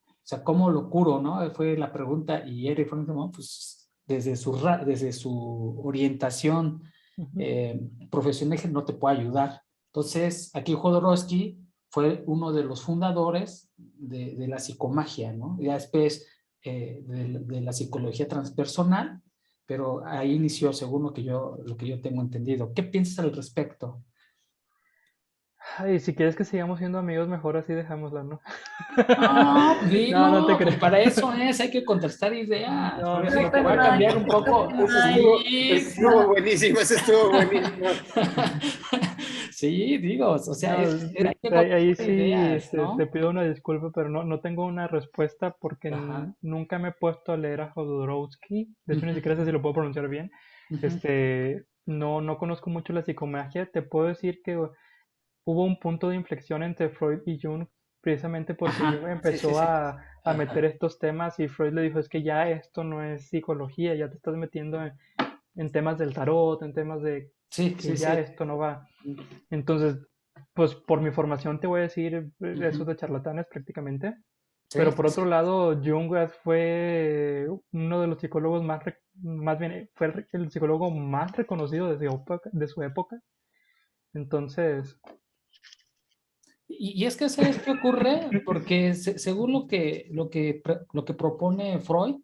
O sea, ¿cómo lo curo, no? Fue la pregunta y Eric Fromm dijo, pues desde su orientación Ujú. profesional no te puede ayudar. Entonces, aquí Jodorowsky fue uno de los fundadores de la psicomagia, ¿no? Ya después de la psicología transpersonal, pero ahí inició, según lo que yo tengo entendido. ¿Qué piensas al respecto? Ay, si quieres que sigamos siendo amigos, mejor así dejámosla, ¿no? No, pues dilo, No, no te pues creo. para eso hay que contrastar ideas. No, Por no, eso no, te voy a pero cambiar hay un que poco. contrastar. Sí, Estuvo buenísimo, ese estuvo buenísimo. sí, digo, o sea, no, hay que ahí contrastar sí ideas, te ¿no? pido una disculpa, pero no tengo una respuesta porque Ajá. nunca me he puesto a leer a Jodorowsky. De hecho, ni siquiera sé si lo puedo pronunciar bien. Ujú. No conozco mucho la psicomagia. Te puedo decir que hubo un punto de inflexión entre Freud y Jung, precisamente porque Jung Ajá, sí, sí, empezó sí. a meter Ajá. estos temas y Freud le dijo, es que ya esto no es psicología, ya te estás metiendo en temas del tarot, en temas de Sí, que sí, ya sí. esto no va. Entonces, pues por mi formación te voy a decir eso Ujú. de charlatanes prácticamente. Sí, Pero por sí, sí. otro lado, Jung fue uno de los psicólogos más bien, fue el psicólogo más reconocido de su época. Entonces, Y es que, ¿sabes qué ocurre? Porque según lo que propone Freud,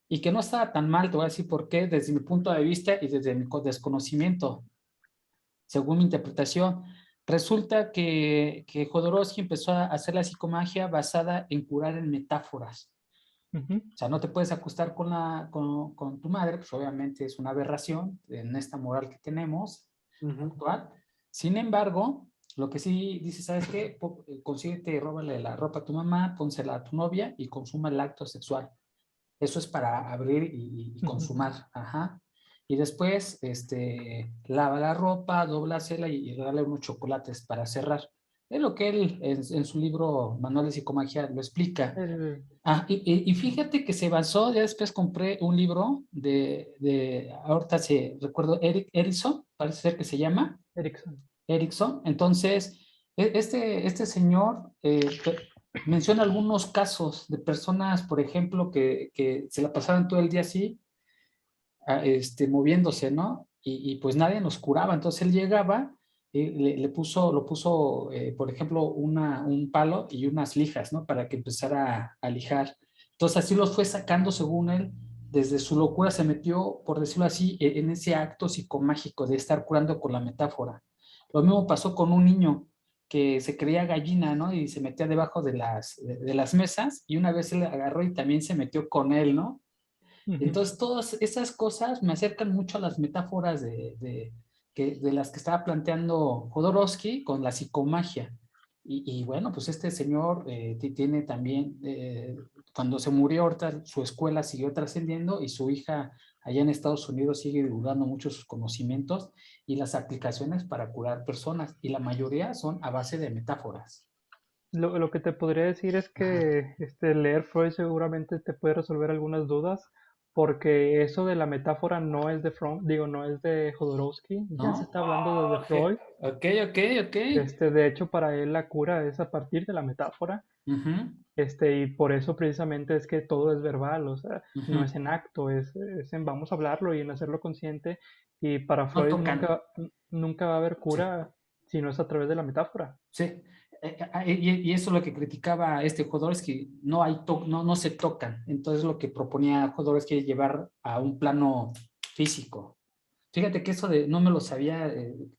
y que no estaba tan mal, te voy a decir por qué, desde mi punto de vista y desde mi desconocimiento, según mi interpretación, resulta que Jodorowsky empezó a hacer la psicomagia basada en curar en metáforas. ujú, O sea, no te puedes acostar con tu madre, pues obviamente es una aberración en esta moral que tenemos actual. Sin embargo, lo que sí dice, ¿sabes qué? Consíguete y róbale la ropa a tu mamá, pónsela a tu novia y consuma el acto sexual. Eso es para abrir y ujú. consumar. Ajá. Y después, lava la ropa, dóblasela y regala unos chocolates para cerrar. Es lo que él en su libro Manual de Psicomagia lo explica. El Y fíjate que se basó, ya después compré un libro ahorita recuerdo, Eric Erickson, parece ser que se llama, Erickson. Erickson. Entonces, este señor menciona algunos casos de personas, por ejemplo, que se la pasaban todo el día así, moviéndose, ¿no? Y pues nadie nos curaba. Entonces él llegaba, lo puso, por ejemplo, un palo y unas lijas, ¿no? Para que empezara a lijar. Entonces así los fue sacando según él. Desde su locura se metió, por decirlo así, en ese acto psicomágico de estar curando con la metáfora. Lo mismo pasó con un niño que se creía gallina, ¿no? Y se metía debajo de las mesas y una vez él agarró y también se metió con él, ¿no? Ujú. Entonces, todas esas cosas me acercan mucho a las metáforas de las que estaba planteando Jodorowsky con la psicomagia. Y bueno, pues este señor tiene también, cuando se murió ahorita, su escuela siguió trascendiendo y su hija allá en Estados Unidos sigue divulgando mucho sus conocimientos y las aplicaciones para curar personas. Y la mayoría son a base de metáforas. Lo que te podría decir es Ajá. que leer Freud seguramente te puede resolver algunas dudas, porque eso de la metáfora no es de Freud, digo, no es de Jodorowsky, ya se ¿No? está hablando desde Freud. Ok, ok, ok. De hecho, para él la cura es a partir de la metáfora. Ujú, Y por eso precisamente es que todo es verbal, o sea, no ujú. es en acto, es en vamos a hablarlo y en hacerlo consciente. Y para No Freud tocan. nunca va a haber Sí. cura si no es a través de la metáfora. Sí, y eso es lo que criticaba Jodorowsky, no hay no se tocan. Entonces lo que proponía Jodorowsky es llevar a un plano físico. Fíjate que eso no me lo sabía,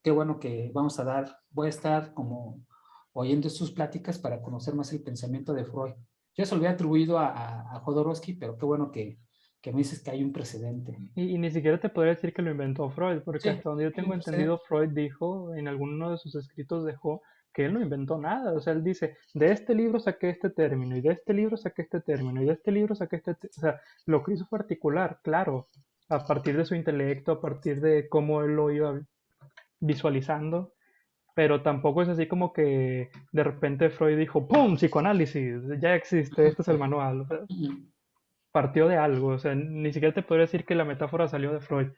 qué bueno que voy a estar como oyendo sus pláticas para conocer más el pensamiento de Freud. Yo se lo había atribuido a Jodorowsky, pero qué bueno que me dices que hay un precedente. Y ni siquiera te podría decir que lo inventó Freud, porque Sí, hasta donde yo hay tengo un entendido, precedente. Freud dijo, en alguno de sus escritos dejó que él no inventó nada. O sea, él dice, de este libro saqué este término, y de este libro saqué este término, y de este libro saqué O sea, lo que hizo fue articular, claro, a partir de su intelecto, a partir de cómo él lo iba visualizando, pero tampoco es así como que de repente Freud dijo, ¡pum! Psicoanálisis, ya existe, este es el manual. O sea, partió de algo, o sea, ni siquiera te podría decir que la metáfora salió de Freud.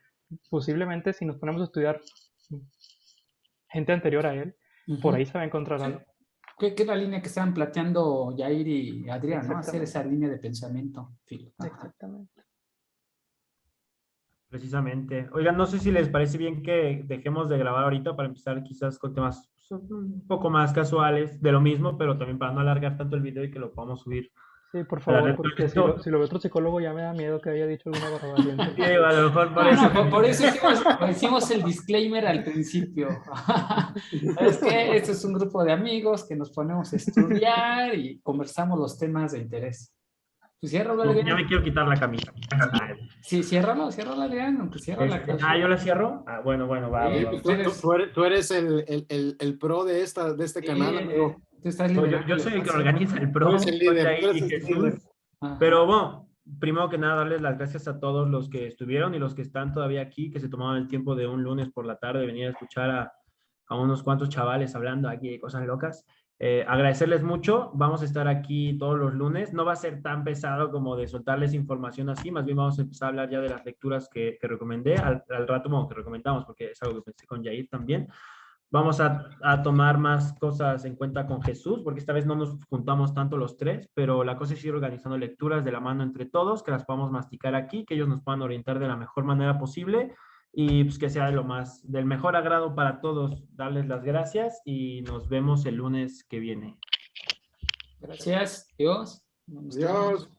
Posiblemente si nos ponemos a estudiar gente anterior a él, por Ujú. ahí se va a encontrar Sí. algo. ¿Qué es la línea que estaban planteando Yair y Adrián, ¿no? Hacer esa Exactamente, línea de pensamiento. Ajá. exactamente. Precisamente. Oigan, no sé si les parece bien que dejemos de grabar ahorita para empezar quizás con temas pues, un poco más casuales de lo mismo, pero también para no alargar tanto el video y que lo podamos subir Sí, por la favor, red porque si conectó. lo ve otro psicólogo ya me da miedo que haya dicho alguna barbaridad. Sí, a lo mejor por eso. Por eso hicimos el disclaimer al principio. Es que esto es un grupo de amigos que nos ponemos a estudiar y conversamos los temas de interés. Pues ciérralo, Ya Adrián. me quiero quitar la camisa. Sí, ciérralo, Adrián, aunque cierra la clase. ¿Yo la cierro? Bueno, va, Sí, va. pues Tú eres el pro de este canal, amigo. Tú estás No, liderando yo el soy el que espacio. organiza el pro. Tú eres el líder, Ahí tú eres y el Jesús. líder. Ajá. Pero bueno, primero que nada, darles las gracias a todos los que estuvieron y los que están todavía aquí, que se tomaron el tiempo de un lunes por la tarde venir a escuchar a unos cuantos chavales hablando aquí de cosas locas. Agradecerles mucho. Vamos a estar aquí todos los lunes. No va a ser tan pesado como de soltarles información así. Más bien vamos a empezar a hablar ya de las lecturas que recomendé al rato, bueno, que recomendamos, porque es algo que pensé con Yair también. Vamos a tomar más cosas en cuenta con Jesús, porque esta vez no nos juntamos tanto los tres, pero la cosa es ir organizando lecturas de la mano entre todos, que las podamos masticar aquí, que ellos nos puedan orientar de la mejor manera posible y pues que sea del mejor agrado para todos. Darles las gracias y nos vemos el lunes que viene. Gracias. Dios. Adiós.